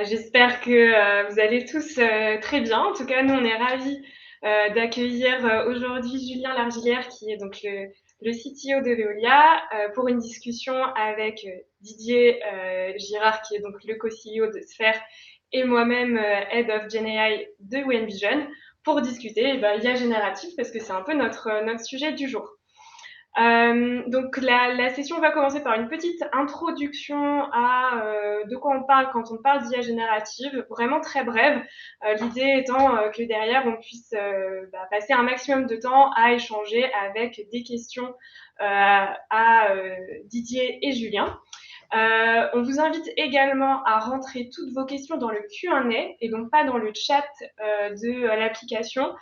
J'espère que vous allez tous très bien. En tout cas, nous, on est ravis d'accueillir aujourd'hui Julien Largillière, qui est donc le CTO de Veolia, pour une discussion avec Didier Girard, qui est donc le co-CEO de Sphere, et moi-même, Head of GenAI de WenVision, pour discuter IA générative, parce que c'est un peu notre sujet du jour. Donc la session va commencer par une petite introduction à de quoi on parle quand on parle d'IA générative, vraiment très brève. L'idée étant que derrière on puisse passer un maximum de temps à échanger avec des questions à Didier et Julien. On vous invite également à rentrer toutes vos questions dans le Q&A et donc pas dans le chat de l'application.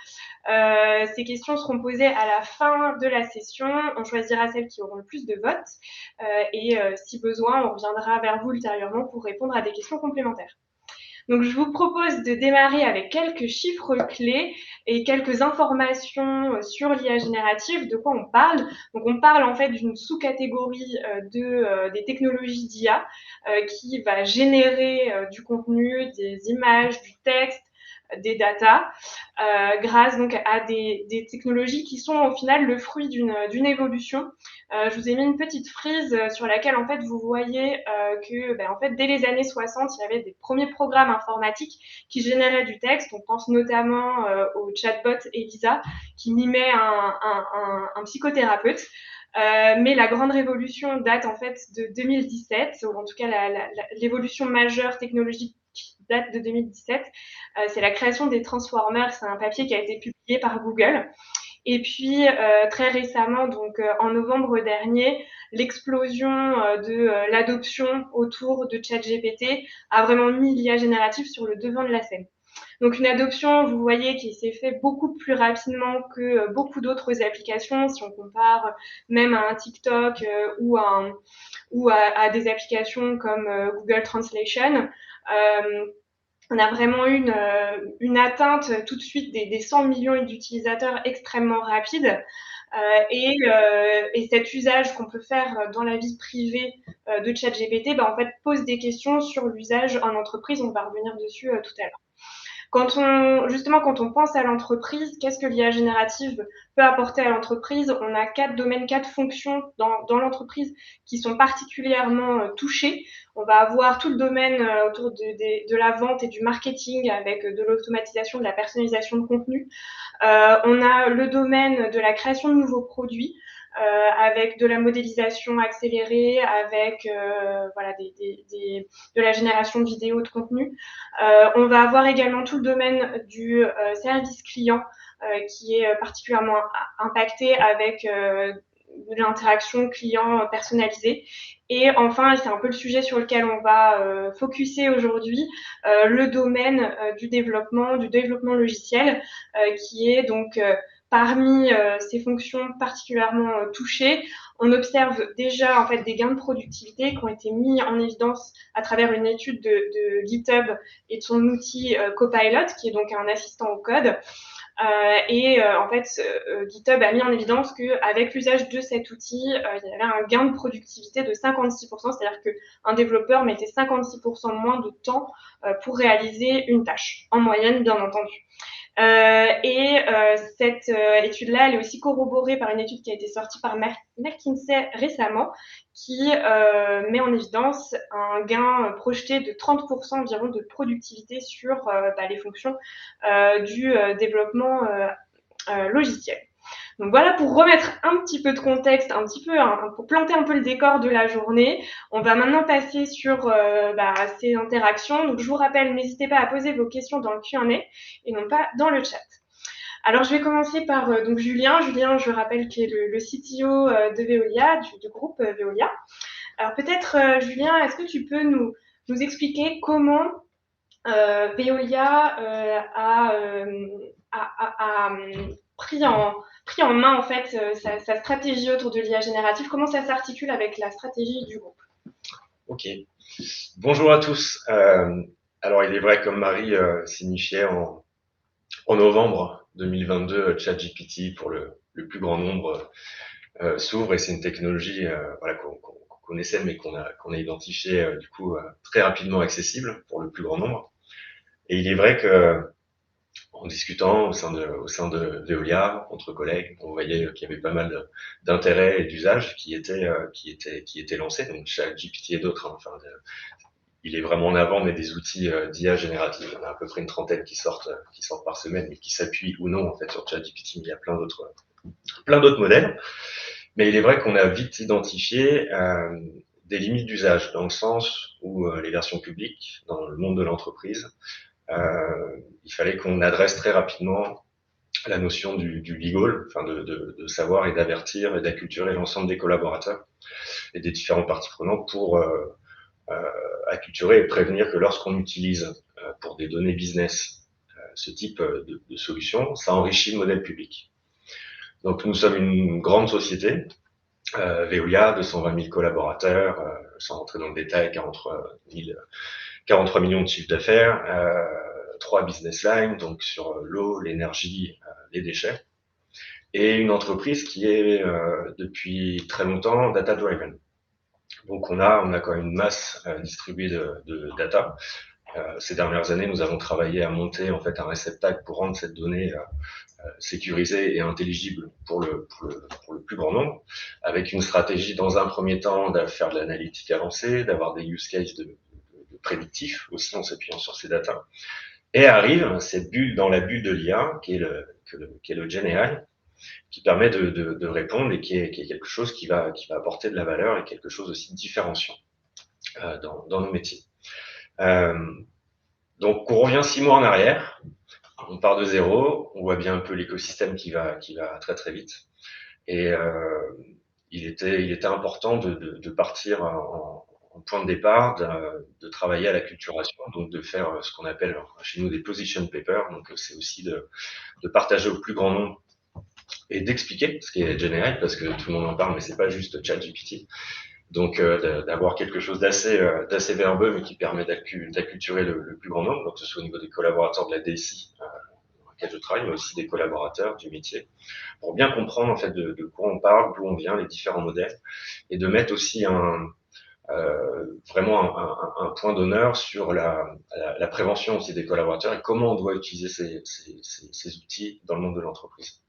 Ces questions seront posées à la fin de la session. On choisira celles qui auront le plus de votes et si besoin, on reviendra vers vous ultérieurement pour répondre à des questions complémentaires. Donc, je vous propose de démarrer avec quelques chiffres clés et quelques informations sur l'IA générative, de quoi on parle. Donc, on parle en fait d'une sous-catégorie des technologies d'IA qui va générer du contenu, des images, du texte, des datas, grâce donc à des technologies qui sont au final le fruit d'une évolution. Je vous ai mis une petite frise sur laquelle en fait vous voyez que en fait dès les années 60, il y avait des premiers programmes informatiques qui généraient du texte. On pense notamment au chatbot Elisa qui mimait un psychothérapeute. Mais la grande révolution date en fait de 2017, ou en tout cas l'évolution majeure technologique date de 2017. C'est la création des Transformers, c'est un papier qui a été publié par Google. Et puis très récemment, donc en novembre dernier, l'explosion de l'adoption autour de ChatGPT a vraiment mis l'IA générative sur le devant de la scène. Donc une adoption, vous voyez, qui s'est fait beaucoup plus rapidement que beaucoup d'autres applications, si on compare même à un TikTok ou à des applications comme Google Translation. On a vraiment eu une atteinte tout de suite des 100 millions d'utilisateurs extrêmement rapide. Et cet usage qu'on peut faire dans la vie privée de ChatGPT, en fait, pose des questions sur l'usage en entreprise. On va revenir dessus tout à l'heure. Quand on pense à l'entreprise, qu'est-ce que l'IA générative peut apporter à l'entreprise? On a 4 domaines, 4 fonctions dans l'entreprise qui sont particulièrement touchées. On va avoir tout le domaine autour de la vente et du marketing avec de l'automatisation, de la personnalisation de contenu. On a le domaine de la création de nouveaux produits. Avec de la modélisation accélérée, avec de la génération de vidéos, de contenu. On va avoir également tout le domaine du service client qui est particulièrement impacté avec de l'interaction client personnalisée. Et enfin, c'est un peu le sujet sur lequel on va focuser aujourd'hui, le domaine du développement logiciel, qui est donc parmi ces fonctions particulièrement touchées. On observe déjà en fait des gains de productivité qui ont été mis en évidence à travers une étude de GitHub et de son outil Copilot, qui est donc un assistant au code. En fait, GitHub a mis en évidence qu'avec l'usage de cet outil, il y avait un gain de productivité de 56%, c'est-à-dire qu'un développeur mettait 56% moins de temps pour réaliser une tâche, en moyenne, bien entendu. Cette étude-là, elle est aussi corroborée par une étude qui a été sortie par McKinsey récemment, qui met en évidence un gain projeté de 30% environ de productivité sur les fonctions du développement logiciel. Donc voilà, pour remettre un petit peu de contexte, pour planter un peu le décor de la journée, on va maintenant passer sur ces interactions. Donc je vous rappelle, n'hésitez pas à poser vos questions dans le Q&A et non pas dans le chat. Alors je vais commencer par donc Julien. Julien, je rappelle, qui est le CTO de Veolia, du groupe Veolia. Alors peut-être, Julien, est-ce que tu peux nous expliquer comment Veolia a pris en main en fait sa stratégie autour de l'IA générative? Comment ça s'articule avec la stratégie du groupe? Ok. Bonjour à tous. Alors, il est vrai, comme Marie signifiait en novembre 2022, ChatGPT pour le plus grand nombre s'ouvre, et c'est une technologie connaissait, mais qu'on a identifié du coup très rapidement accessible pour le plus grand nombre. Et il est vrai que en discutant au sein de Veolia, entre collègues, on voyait qu'il y avait pas mal d'intérêts et d'usages qui étaient lancés, donc ChatGPT et d'autres. Hein, enfin, il est vraiment en avant, mais des outils d'IA générative. Il y en a à peu près une trentaine qui sortent par semaine et qui s'appuient ou non en fait sur ChatGPT. Mais il y a plein d'autres modèles. Mais il est vrai qu'on a vite identifié des limites d'usage, dans le sens où les versions publiques, dans le monde de l'entreprise, il fallait qu'on adresse très rapidement la notion du legal, enfin de savoir et d'avertir et d'acculturer l'ensemble des collaborateurs et des différentes parties prenantes pour acculturer et prévenir que lorsqu'on utilise pour des données business ce type de solution, ça enrichit le modèle public. Donc nous sommes une grande société, Veolia, 220 000 collaborateurs, sans rentrer dans le détail, 43 millions de chiffre d'affaires, 3 business lines, donc sur l'eau, l'énergie, les déchets, et une entreprise qui est depuis très longtemps data-driven. Donc on a quand même une masse distribuée de data. Ces dernières années, nous avons travaillé à monter en fait un réceptacle pour rendre cette donnée sécurisée et intelligible pour le plus grand nombre, avec une stratégie dans un premier temps de faire de l'analytique avancée, d'avoir des use cases de prédictifs aussi en s'appuyant sur ces data. Et arrive cette bulle dans la bulle de l'IA, qui est le GenAI, qui permet de répondre et qui est quelque chose qui va apporter de la valeur et quelque chose aussi de différenciant dans nos métiers. Donc, on revient 6 mois en arrière, on part de zéro, on voit bien un peu l'écosystème qui va très très vite. Et il était important de partir en point de départ, de travailler à l'acculturation, donc de faire ce qu'on appelle chez nous des position papers. Donc c'est aussi de partager au plus grand nombre et d'expliquer ce qu'est GenAI, parce que tout le monde en parle, mais c'est pas juste ChatGPT. Donc d'avoir quelque chose d'assez verbeux, mais qui permet d'acculturer le plus grand nombre, donc que ce soit au niveau des collaborateurs de la DSI dans laquelle je travaille, mais aussi des collaborateurs du métier, pour bien comprendre en fait de quoi on parle, d'où on vient, les différents modèles, et de mettre aussi vraiment un point d'honneur sur la prévention aussi des collaborateurs et comment on doit utiliser ces outils dans le monde de l'entreprise.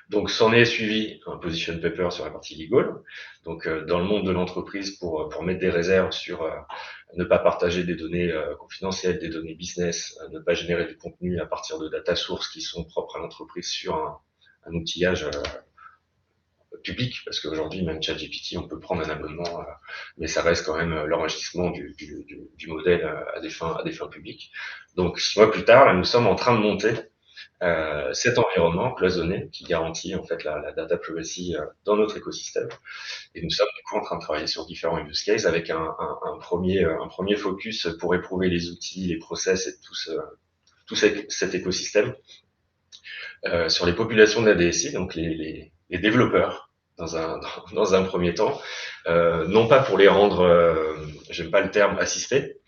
Donc, s'en est suivi un position paper sur la partie legal. Donc, dans le monde de l'entreprise, pour mettre des réserves sur ne pas partager des données confidentielles, des données business, ne pas générer du contenu à partir de data sources qui sont propres à l'entreprise sur un outillage public, parce qu'aujourd'hui, même ChatGPT, on peut prendre un abonnement, mais ça reste quand même l'enregistrement du modèle à des fins publiques. Donc, 6 mois plus tard, là, nous sommes en train de monter cet environnement cloisonné qui garantit en fait la data privacy dans notre écosystème. Et nous sommes du coup en train de travailler sur différents use cases avec un premier focus pour éprouver les outils, les process et tout cet écosystème sur les populations de la DSI, donc les développeurs dans un premier temps, non pas pour les rendre, j'aime pas le terme assistés,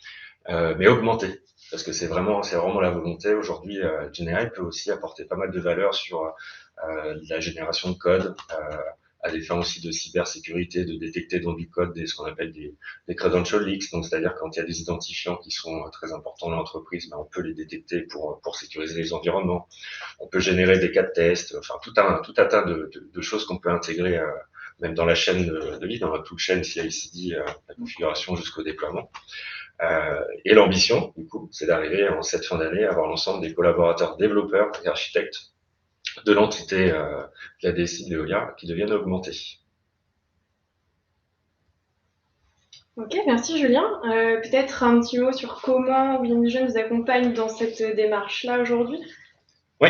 mais augmenter. Parce que c'est vraiment la volonté. Aujourd'hui, GenAI peut aussi apporter pas mal de valeur sur la génération de code, à des fins aussi de cybersécurité, de détecter dans du code ce qu'on appelle des credential leaks. Donc, c'est-à-dire quand il y a des identifiants qui sont très importants dans l'entreprise, on peut les détecter pour sécuriser les environnements. On peut générer des cas de tests, enfin tout un tas de choses qu'on peut intégrer même dans la chaîne de vie, dans toute chaîne CI/CD, la configuration jusqu'au déploiement. Et l'ambition, du coup, c'est d'arriver en cette fin d'année à avoir l'ensemble des collaborateurs développeurs et architectes de l'entité de la DSI de Veolia qui deviennent augmentés. Ok, merci Julien. Peut-être un petit mot sur comment WeInvision vous accompagne dans cette démarche-là aujourd'hui. Oui.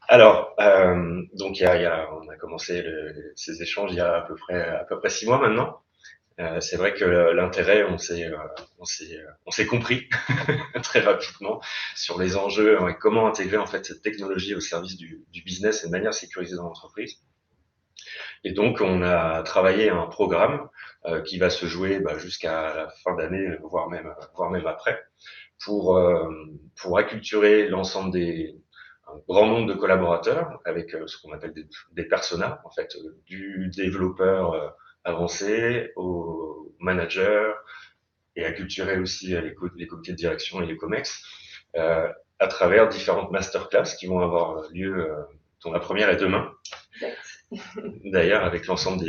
Alors, donc on a commencé ces échanges il y a à peu près 6 mois maintenant. C'est vrai que l'intérêt, on s'est compris très rapidement sur les enjeux et comment intégrer en fait cette technologie au service du business et de manière sécurisée dans l'entreprise. Et donc, on a travaillé un programme qui va se jouer jusqu'à la fin d'année, voire même après, pour acculturer l'ensemble un grand nombre de collaborateurs avec ce qu'on appelle des personas, en fait, du développeur avancées, aux managers et acculturer aussi les comités de direction et les COMEX à travers différentes masterclass qui vont avoir lieu, dont la première est demain, d'ailleurs avec l'ensemble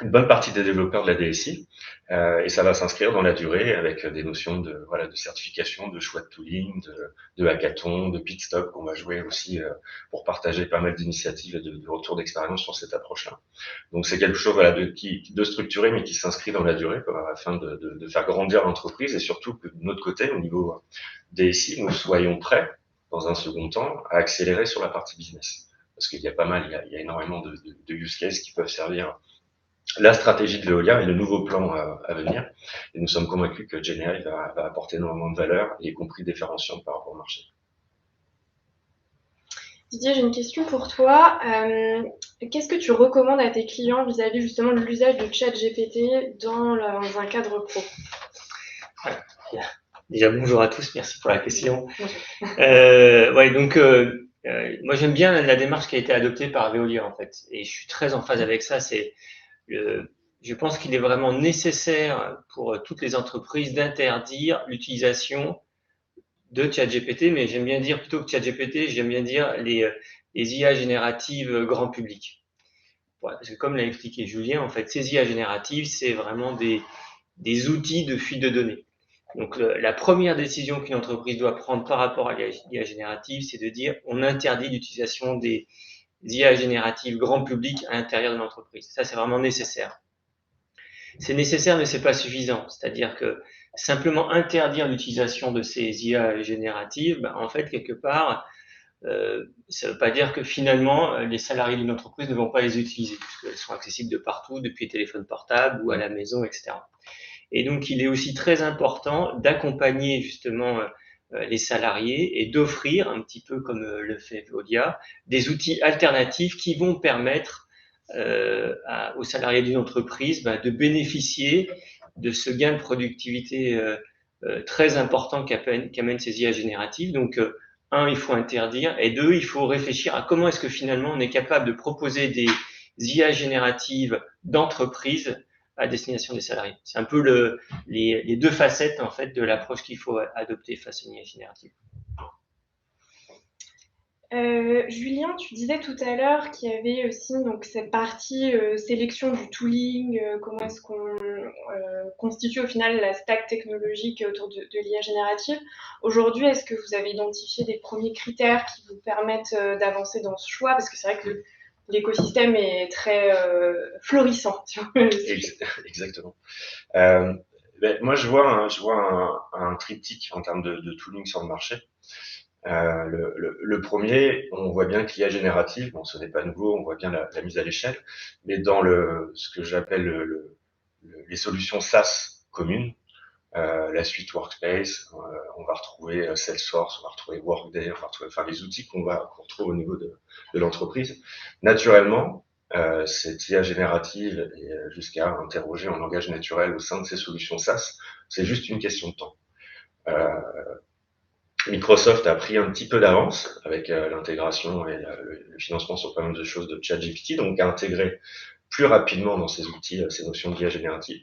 une bonne partie des développeurs de la DSI, et ça va s'inscrire dans la durée avec des notions de certification, de choix de tooling, de hackathon, de pit stop qu'on va jouer aussi pour partager pas mal d'initiatives et de retours d'expérience sur cette approche-là. Donc c'est quelque chose de structuré mais qui s'inscrit dans la durée afin de faire grandir l'entreprise et surtout que de notre côté, au niveau DSI, nous soyons prêts dans un second temps à accélérer sur la partie business. Parce qu'il y a il y a énormément de use cases qui peuvent servir la stratégie de Veolia et le nouveau plan à venir. Et nous sommes convaincus que GenAI va apporter énormément de valeur, y compris différenciante par rapport au marché. Didier, j'ai une question pour toi. Qu'est-ce que tu recommandes à tes clients vis-à-vis justement de l'usage de ChatGPT dans un cadre pro? Déjà, bonjour à tous, merci pour la question. Moi j'aime bien la démarche qui a été adoptée par Veolia en fait, et je suis très en phase avec ça. Je pense qu'il est vraiment nécessaire pour toutes les entreprises d'interdire l'utilisation de ChatGPT, mais j'aime bien dire plutôt que ChatGPT, j'aime bien dire les IA génératives grand public. Ouais, parce que comme l'a expliqué Julien, en fait, ces IA génératives, c'est vraiment des outils de fuite de données. Donc la première décision qu'une entreprise doit prendre par rapport à l'IA générative, c'est de dire on interdit l'utilisation des IA génératives grand public à l'intérieur de l'entreprise. Ça, c'est vraiment nécessaire. C'est nécessaire, mais c'est pas suffisant. C'est-à-dire que simplement interdire l'utilisation de ces IA génératives, en fait, quelque part, ça veut pas dire que finalement, les salariés d'une entreprise ne vont pas les utiliser, puisqu'elles sont accessibles de partout, depuis les téléphones portables ou à la maison, etc. Et donc, il est aussi très important d'accompagner justement les salariés et d'offrir, un petit peu comme le fait Veolia, des outils alternatifs qui vont permettre aux salariés d'une entreprise de bénéficier de ce gain de productivité très important qu'amènent ces IA génératives. Donc, un, il faut interdire, et deux, il faut réfléchir à comment est-ce que finalement on est capable de proposer des IA génératives d'entreprise à destination des salariés. C'est un peu les deux facettes en fait de l'approche qu'il faut adopter face aux IA génératives. Julien, tu disais tout à l'heure qu'il y avait aussi donc cette partie sélection du tooling, comment est-ce qu'on constitue au final la stack technologique autour de l'IA générative. Aujourd'hui, est-ce que vous avez identifié des premiers critères qui vous permettent d'avancer dans ce choix? Parce que c'est vrai que l'écosystème est très florissant. Exactement. Moi, je vois un triptyque en termes de tooling sur le marché. Le premier, on voit bien que l'IA générative, bon, ce n'est pas nouveau, on voit bien la mise à l'échelle, mais dans ce que j'appelle les solutions SaaS communes, la suite Workspace, on va retrouver Salesforce, on va retrouver Workday, on va retrouver, les outils qu'on retrouve au niveau de l'entreprise. Naturellement, cette IA générative et jusqu'à interroger en langage naturel au sein de ces solutions SaaS, c'est juste une question de temps. Microsoft a pris un petit peu d'avance avec l'intégration et le financement sur pas mal de choses de ChatGPT, donc a intégré plus rapidement dans ces outils ces notions d'IA générative.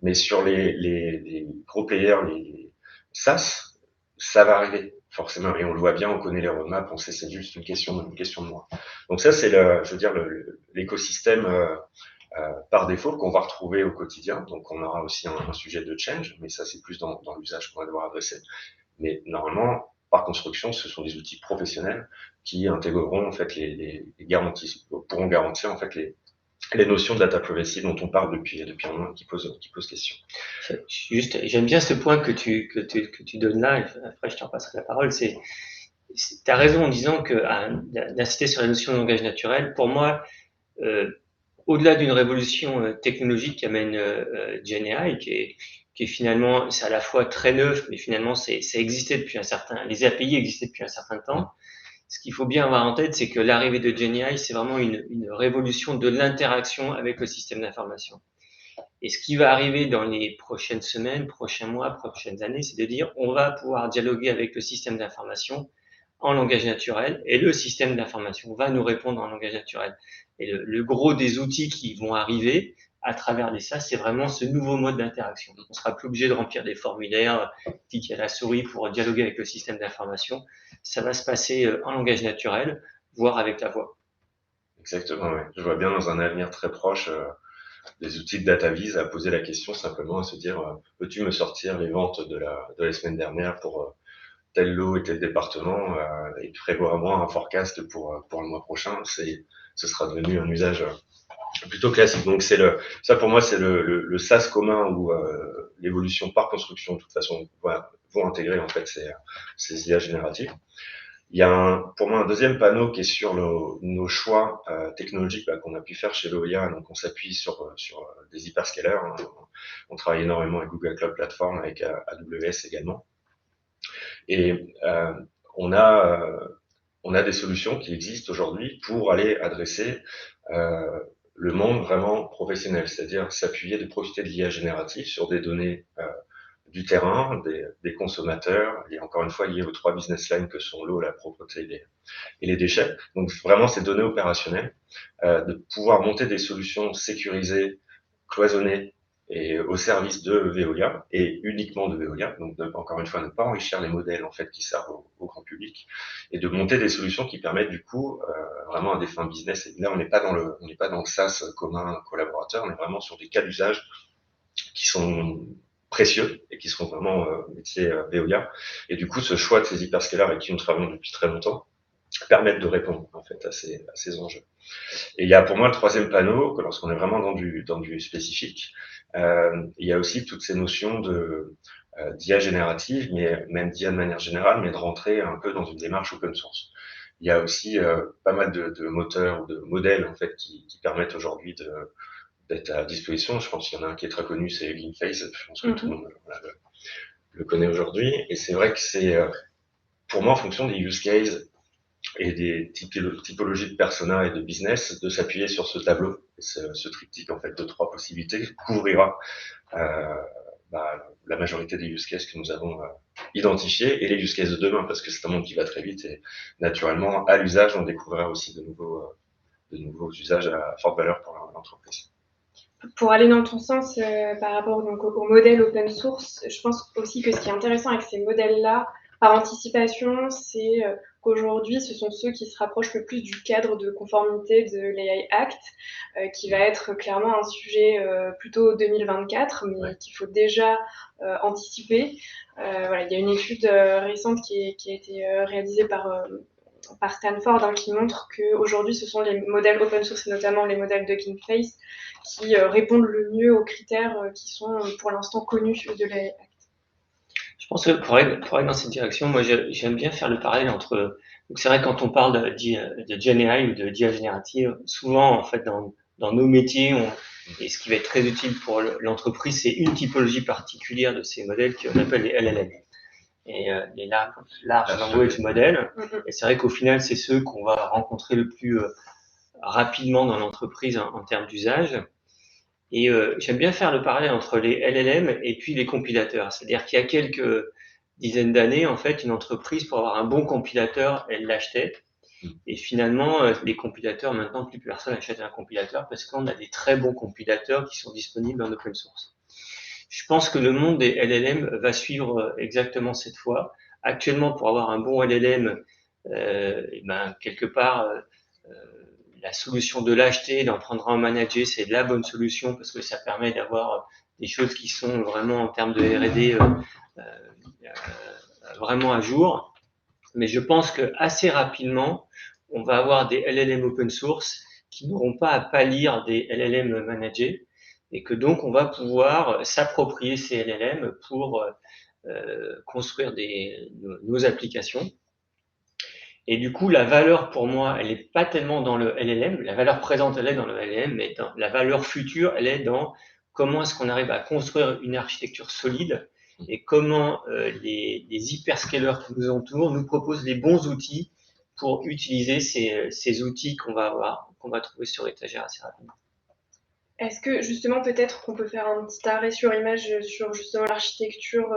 Mais sur les gros players, les SaaS, ça va arriver forcément, et on le voit bien, on connaît les roadmaps, on sait c'est juste une question de mois. Donc ça, c'est l'écosystème par défaut qu'on va retrouver au quotidien. Donc on aura aussi un sujet de change, mais ça c'est plus dans l'usage qu'on va devoir adresser. Mais normalement, par construction, ce sont des outils professionnels qui intégreront en fait les garanties, pourront garantir en fait les notions de data privacy dont on parle depuis un moment, qui pose question. J'aime bien ce point que tu donnes là, et après je t'en passerai la parole. Tu as raison en disant que d'insister sur la notion de langage naturel, pour moi, au-delà d'une révolution technologique qui amène GenAI, qui est finalement, c'est à la fois très neuf, mais finalement, ça existait depuis les API existaient depuis un certain temps. Ce qu'il faut bien avoir en tête, c'est que l'arrivée de GenAI, c'est vraiment une révolution de l'interaction avec le système d'information. Et ce qui va arriver dans les prochaines semaines, prochains mois, prochaines années, c'est de dire, on va pouvoir dialoguer avec le système d'information en langage naturel, et le système d'information va nous répondre en langage naturel. Et le gros des outils qui vont arriver à travers les SaaS, c'est vraiment ce nouveau mode d'interaction. On sera plus obligé de remplir des formulaires, cliquer à la souris pour dialoguer avec le système d'information. Ça va se passer en langage naturel, voire avec la voix. Exactement, ouais. Je vois bien dans un avenir très proche des outils de DataVis à poser la question simplement, à se dire peux-tu me sortir les ventes de la semaine dernière pour tel lot et tel département et prévoir moi un forecast pour le mois prochain. Ce sera devenu un usage plutôt classique. Donc ça pour moi c'est le SaaS commun où l'évolution par construction de toute façon vont intégrer en fait ces IA génératives. Il y a pour moi un deuxième panneau qui est sur nos choix technologiques qu'on a pu faire chez Veolia. Donc on s'appuie sur des hyperscalers. Hein. On travaille énormément avec Google Cloud Platform, avec AWS également. Et on a des solutions qui existent aujourd'hui pour aller adresser le monde vraiment professionnel, c'est-à-dire s'appuyer, de profiter de l'IA générative sur des données du terrain, des consommateurs, et encore une fois liées aux 3 business lines que sont l'eau, la propreté et les déchets. Donc vraiment ces données opérationnelles, de pouvoir monter des solutions sécurisées, cloisonnées, et au service de Veolia et uniquement de Veolia. Donc encore une fois, ne pas enrichir les modèles en fait qui servent au grand public et de monter des solutions qui permettent du coup vraiment à des fins business. Et là, on n'est pas dans le SaaS commun collaborateur, on est vraiment sur des cas d'usage qui sont précieux et qui seront vraiment métier Veolia. Et du coup, ce choix de ces hyperscalers avec qui nous travaillons depuis très longtemps permettent de répondre en fait à ces enjeux. Et il y a pour moi le troisième panneau, que lorsqu'on est vraiment dans du spécifique, il y a aussi toutes ces notions d'IA générative, mais même d'IA de manière générale, mais de rentrer un peu dans une démarche open source. Il y a aussi pas mal de moteurs ou de modèles en fait qui permettent aujourd'hui d'être à disposition. Je pense qu'il y en a un qui est très connu, c'est GameFace. Je pense que tout le monde le connaît aujourd'hui. Et c'est vrai que c'est pour moi en fonction des use cases et des typologies de persona et de business, de s'appuyer sur ce tableau, ce triptyque en fait de 3 possibilités couvrira la majorité des use cases que nous avons identifiés et les use cases de demain, parce que c'est un monde qui va très vite et naturellement à l'usage on découvrira aussi de nouveaux usages à forte valeur pour l'entreprise. Pour aller dans ton sens par rapport donc, au modèle open source, je pense aussi que ce qui est intéressant avec ces modèles-là, par anticipation, c'est qu'aujourd'hui, ce sont ceux qui se rapprochent le plus du cadre de conformité de l'AI Act, qui va être clairement un sujet plutôt 2024, mais qu'il faut déjà anticiper. Voilà, il y a une étude récente qui a été réalisée par Stanford qui montre qu'aujourd'hui, ce sont les modèles open source et notamment les modèles de GameFace qui répondent le mieux aux critères qui sont pour l'instant connus de l'AI Act. Je pense que pour aller dans cette direction, moi j'aime bien faire le parallèle entre. Donc c'est vrai quand on parle de GenAI ou de d'IA générative, souvent en fait dans nos métiers, et ce qui va être très utile pour l'entreprise, c'est une typologie particulière de ces modèles qu'on appelle les LLM. Et les large language models. Et c'est vrai qu'au final, c'est ceux qu'on va rencontrer le plus rapidement dans l'entreprise en termes d'usage. Et j'aime bien faire le parallèle entre les LLM et puis les compilateurs. C'est-à-dire qu'il y a quelques dizaines d'années, en fait, une entreprise, pour avoir un bon compilateur, elle l'achetait. Et finalement, les compilateurs, maintenant, plus personne n'achète un compilateur parce qu'on a des très bons compilateurs qui sont disponibles en open source. Je pense que le monde des LLM va suivre exactement cette voie. Actuellement, pour avoir un bon LLM, quelque part, la solution de l'acheter, d'en prendre un manager, c'est la bonne solution parce que ça permet d'avoir des choses qui sont vraiment en termes de R&D vraiment à jour. Mais je pense que assez rapidement, on va avoir des LLM open source qui n'auront pas à pâlir des LLM managés et que donc on va pouvoir s'approprier ces LLM pour construire nos applications. Et du coup, la valeur pour moi, elle n'est pas tellement dans le LLM. La valeur présente, elle est dans le LLM, mais la valeur future, elle est dans comment est-ce qu'on arrive à construire une architecture solide et comment les hyperscalers qui nous entourent nous proposent les bons outils pour utiliser ces outils qu'on va trouver sur l'étagère assez rapidement. Est-ce que justement, peut-être qu'on peut faire un petit arrêt sur image sur justement l'architecture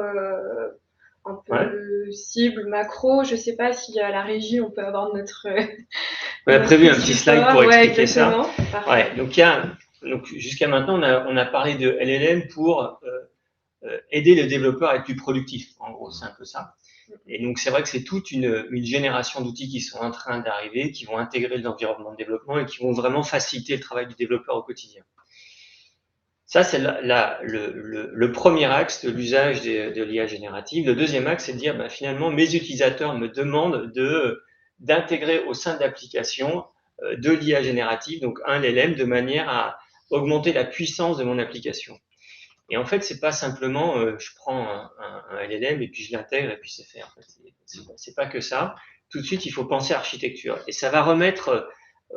un peu cible, macro? Je ne sais pas si à la régie, on peut avoir notre... On a prévu un petit slide pour expliquer ça. Ouais, donc il y a donc jusqu'à maintenant, on a parlé de LLM pour aider le développeur à être plus productif. En gros, c'est un peu ça. Et donc, c'est vrai que c'est toute une génération d'outils qui sont en train d'arriver, qui vont intégrer l'environnement de développement et qui vont vraiment faciliter le travail du développeur au quotidien. Ça, c'est le premier axe de l'usage de l'IA générative. Le deuxième axe, c'est de dire, finalement, mes utilisateurs me demandent d'intégrer au sein de l'application de l'IA générative, donc un LLM, de manière à augmenter la puissance de mon application. Et en fait, c'est pas simplement je prends un LLM et puis je l'intègre et puis c'est fait. En fait, c'est pas que ça. Tout de suite, il faut penser architecture. Et ça va remettre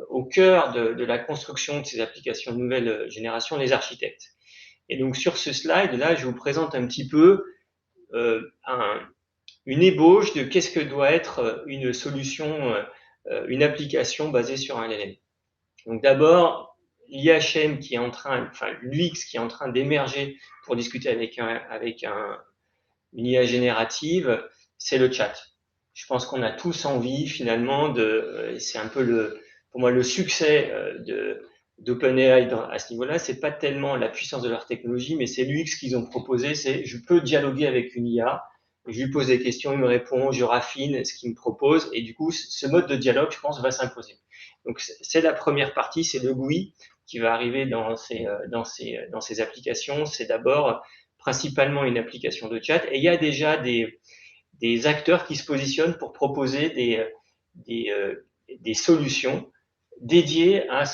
au cœur de la construction de ces applications de nouvelle génération les architectes. Et donc sur ce slide-là, je vous présente un petit peu une ébauche de qu'est-ce que doit être une solution, une application basée sur un LLM. Donc d'abord, l'IHM qui est en train, enfin l'UX qui est en train d'émerger pour discuter avec une IA générative, c'est le chat. Je pense qu'on a tous envie finalement c'est un peu pour moi le succès d'OpenAI à ce niveau-là, c'est pas tellement la puissance de leur technologie, mais c'est l'UX qu'ils ont proposé, c'est je peux dialoguer avec une IA, je lui pose des questions, il me répond, je raffine ce qu'il me propose, et du coup, ce mode de dialogue, je pense, va s'imposer. Donc, c'est la première partie, c'est le GUI qui va arriver dans ces applications. C'est d'abord principalement une application de chat, et il y a déjà des acteurs qui se positionnent pour proposer des solutions dédiées à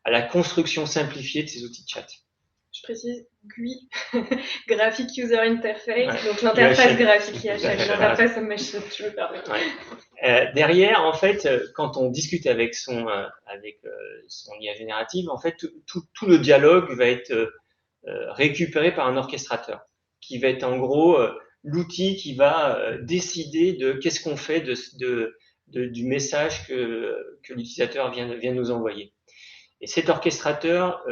la construction simplifiée de ces outils de chat. Je précise, GUI, Graphic User Interface, donc l'interface graphique IHM, l'interface machine, je me permets. Derrière, en fait, quand on discute avec son IA générative, en fait, tout le dialogue va être récupéré par un orchestrateur, qui va être en gros l'outil qui va décider de qu'est-ce qu'on fait du message que l'utilisateur vient nous envoyer. Et cet orchestrateur,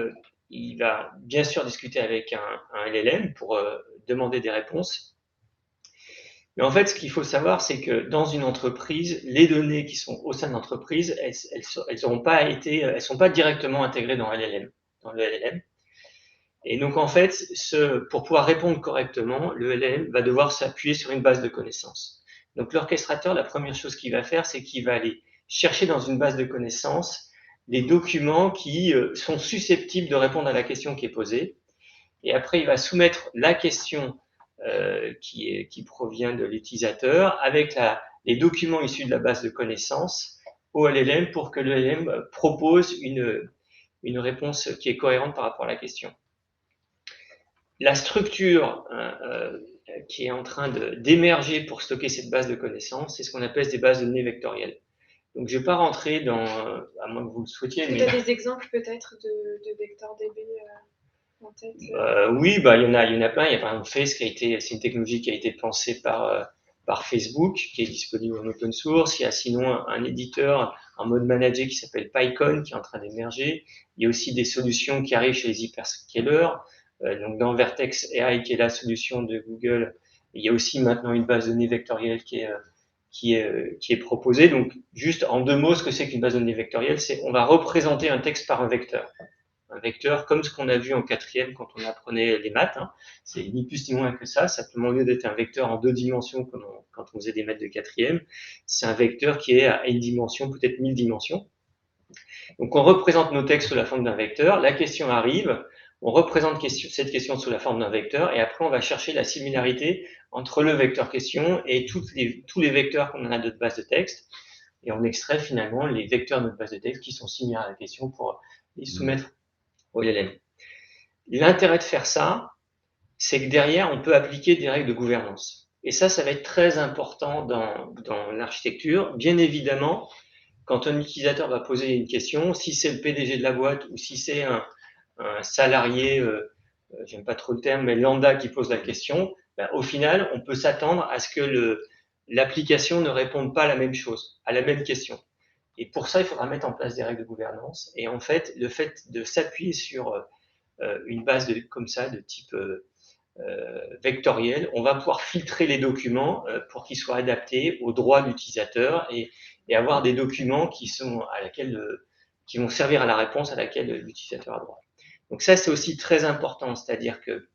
il va bien sûr discuter avec un LLM pour demander des réponses. Mais en fait, ce qu'il faut savoir, c'est que dans une entreprise, les données qui sont au sein de l'entreprise, elles sont pas directement intégrées dans le LLM. Et donc, en fait, pour pouvoir répondre correctement, le LLM va devoir s'appuyer sur une base de connaissances. Donc, l'orchestrateur, la première chose qu'il va faire, c'est qu'il va aller chercher dans une base de connaissances les documents qui sont susceptibles de répondre à la question qui est posée. Et après, il va soumettre la question qui provient de l'utilisateur avec les documents issus de la base de connaissances au LLM pour que le LLM propose une réponse qui est cohérente par rapport à la question. La structure qui est en train d'émerger pour stocker cette base de connaissances, c'est ce qu'on appelle des bases de données vectorielles. Donc, je ne vais pas rentrer à moins que vous le souhaitiez. Tu as des exemples peut-être de VectorDB en tête Oui, il y en a plein. Il y a par exemple Face c'est une technologie qui a été pensée par Facebook, qui est disponible en open source. Il y a sinon un éditeur, un mode manager qui s'appelle PyCon, qui est en train d'émerger. Il y a aussi des solutions qui arrivent chez les hyperscalers. Donc dans Vertex AI, qui est la solution de Google, il y a aussi maintenant une base de données vectorielle qui est proposée. Donc juste en 2 mots, ce que c'est qu'une base de données vectorielle, c'est on va représenter un texte par un vecteur. Un vecteur comme ce qu'on a vu en 4e quand on apprenait les maths. C'est ni plus ni moins que ça. Simplement, au lieu d'être un vecteur en 2 dimensions quand on faisait des maths de 4e, c'est un vecteur qui est à une dimension, peut-être 1000 dimensions. Donc on représente nos textes sous la forme d'un vecteur. La question arrive. On représente cette question sous la forme d'un vecteur et après on va chercher la similarité entre le vecteur question et tous les vecteurs qu'on a de notre base de texte et on extrait finalement les vecteurs de notre base de texte qui sont similaires à la question pour les soumettre au LLM. L'intérêt de faire ça, c'est que derrière on peut appliquer des règles de gouvernance et ça va être très important dans l'architecture. Bien évidemment, quand un utilisateur va poser une question, si c'est le PDG de la boîte ou si c'est un salarié, j'aime pas trop le terme, mais lambda qui pose la question, au final, on peut s'attendre à ce que l'application ne réponde pas à la même chose, à la même question. Et pour ça, il faudra mettre en place des règles de gouvernance. Et en fait, le fait de s'appuyer sur une base comme ça, de type vectoriel, on va pouvoir filtrer les documents pour qu'ils soient adaptés aux droits de l'utilisateur et avoir des documents à laquelle qui vont servir à la réponse à laquelle l'utilisateur a droit. Donc ça, c'est aussi très important, c'est-à-dire que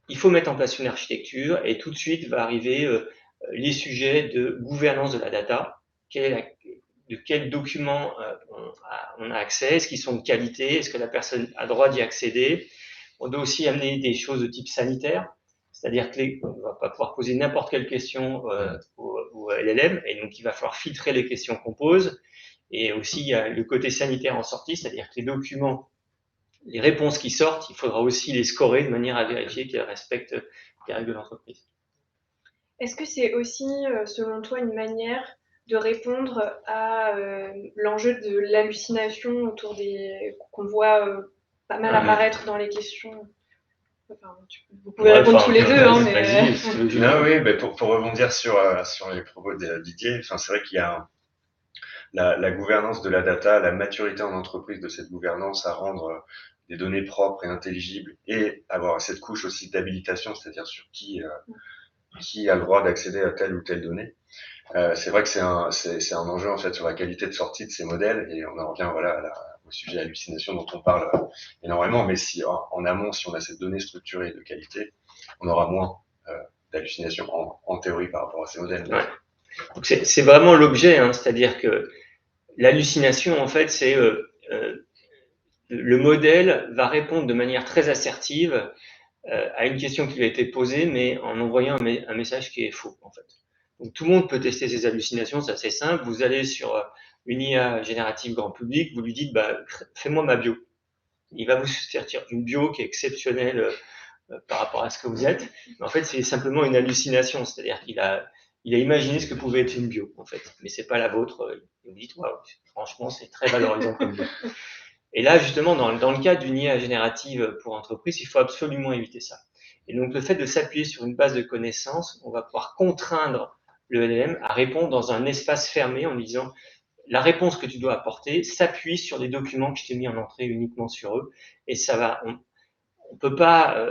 il faut mettre en place une architecture et tout de suite va arriver les sujets de gouvernance de la data, de quels documents on a accès, est-ce qu'ils sont de qualité, est-ce que la personne a droit d'y accéder. On doit aussi amener des choses de type sanitaire, c'est-à-dire qu'on ne va pas pouvoir poser n'importe quelle question au LLM, et donc il va falloir filtrer les questions qu'on pose. Et aussi, il y a le côté sanitaire en sortie, c'est-à-dire que les documents, les réponses qui sortent, il faudra aussi les scorer de manière à vérifier qu'elles respectent les règles de l'entreprise. Est-ce que c'est aussi, selon toi, une manière de répondre à l'enjeu de l'hallucination autour qu'on voit pas mal apparaître dans les questions? Enfin, vous pouvez répondre tous les deux, hein, mais... Non, oui, mais pour rebondir sur les propos de Didier, c'est vrai qu'il y a la gouvernance de la data, la maturité en entreprise de cette gouvernance à rendre des données propres et intelligibles et avoir cette couche aussi d'habilitation, c'est-à-dire sur qui a le droit d'accéder à telle ou telle donnée. C'est vrai que c'est un enjeu en fait sur la qualité de sortie de ces modèles et on en revient au sujet hallucination dont on parle énormément. Mais si en amont, si on a cette donnée structurée de qualité, on aura moins d'hallucination en théorie par rapport à ces modèles. Ouais. Donc c'est vraiment l'objet, hein, c'est-à-dire que l'hallucination en fait c'est le modèle va répondre de manière très assertive à une question qui lui a été posée, mais en envoyant un message qui est faux, en fait. Donc, tout le monde peut tester ses hallucinations, c'est assez simple. Vous allez sur une IA générative grand public, vous lui dites, fais-moi ma bio. Il va vous sortir une bio qui est exceptionnelle par rapport à ce que vous êtes. Mais en fait, c'est simplement une hallucination, c'est-à-dire qu'il a imaginé ce que pouvait être une bio, en fait. Mais c'est pas la vôtre. Et vous dites, waouh, franchement, c'est très valorisant comme bio. Et là, justement, dans le cas d'une IA générative pour entreprise, il faut absolument éviter ça. Et donc, le fait de s'appuyer sur une base de connaissances, on va pouvoir contraindre le LLM à répondre dans un espace fermé en lui disant la réponse que tu dois apporter s'appuie sur les documents que je t'ai mis en entrée uniquement sur eux. Et ça va, on peut pas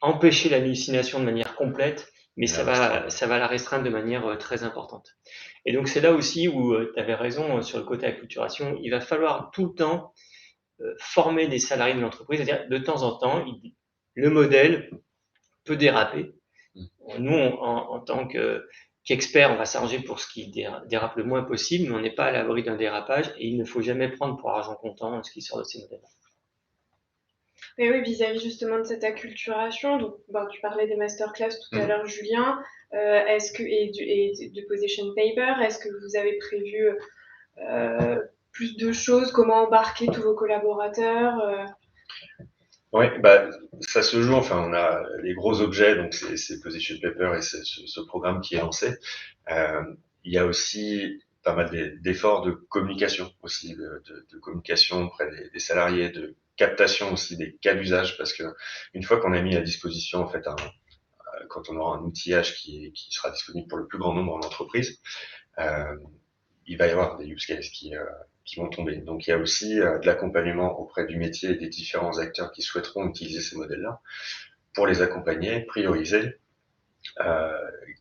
empêcher l'hallucination de manière complète, mais ça va la restreindre de manière très importante. Et donc, c'est là aussi où tu avais raison sur le côté acculturation. Il va falloir tout le temps former des salariés de l'entreprise, c'est-à-dire de temps en temps, le modèle peut déraper. Nous, en tant qu'experts, on va s'arranger pour ce qui dérape le moins possible, mais on n'est pas à l'abri d'un dérapage et il ne faut jamais prendre pour argent comptant ce qui sort de ces modèles. Mais oui, vis-à-vis justement de cette acculturation, donc tu parlais des masterclass tout à l'heure, Julien, et de position paper, est-ce que vous avez prévu plus de choses, comment embarquer tous vos collaborateurs Oui, ça se joue. Enfin, on a les gros objets, donc c'est Position Paper et ce programme qui est lancé. Il y a aussi pas mal d'efforts de communication aussi, de communication auprès des salariés, de captation aussi des cas d'usage, parce que une fois qu'on a mis à disposition en fait quand on aura un outillage qui sera disponible pour le plus grand nombre d'entreprises, il va y avoir des use cases qui vont tomber. Donc il y a aussi de l'accompagnement auprès du métier et des différents acteurs qui souhaiteront utiliser ces modèles-là pour les accompagner, prioriser,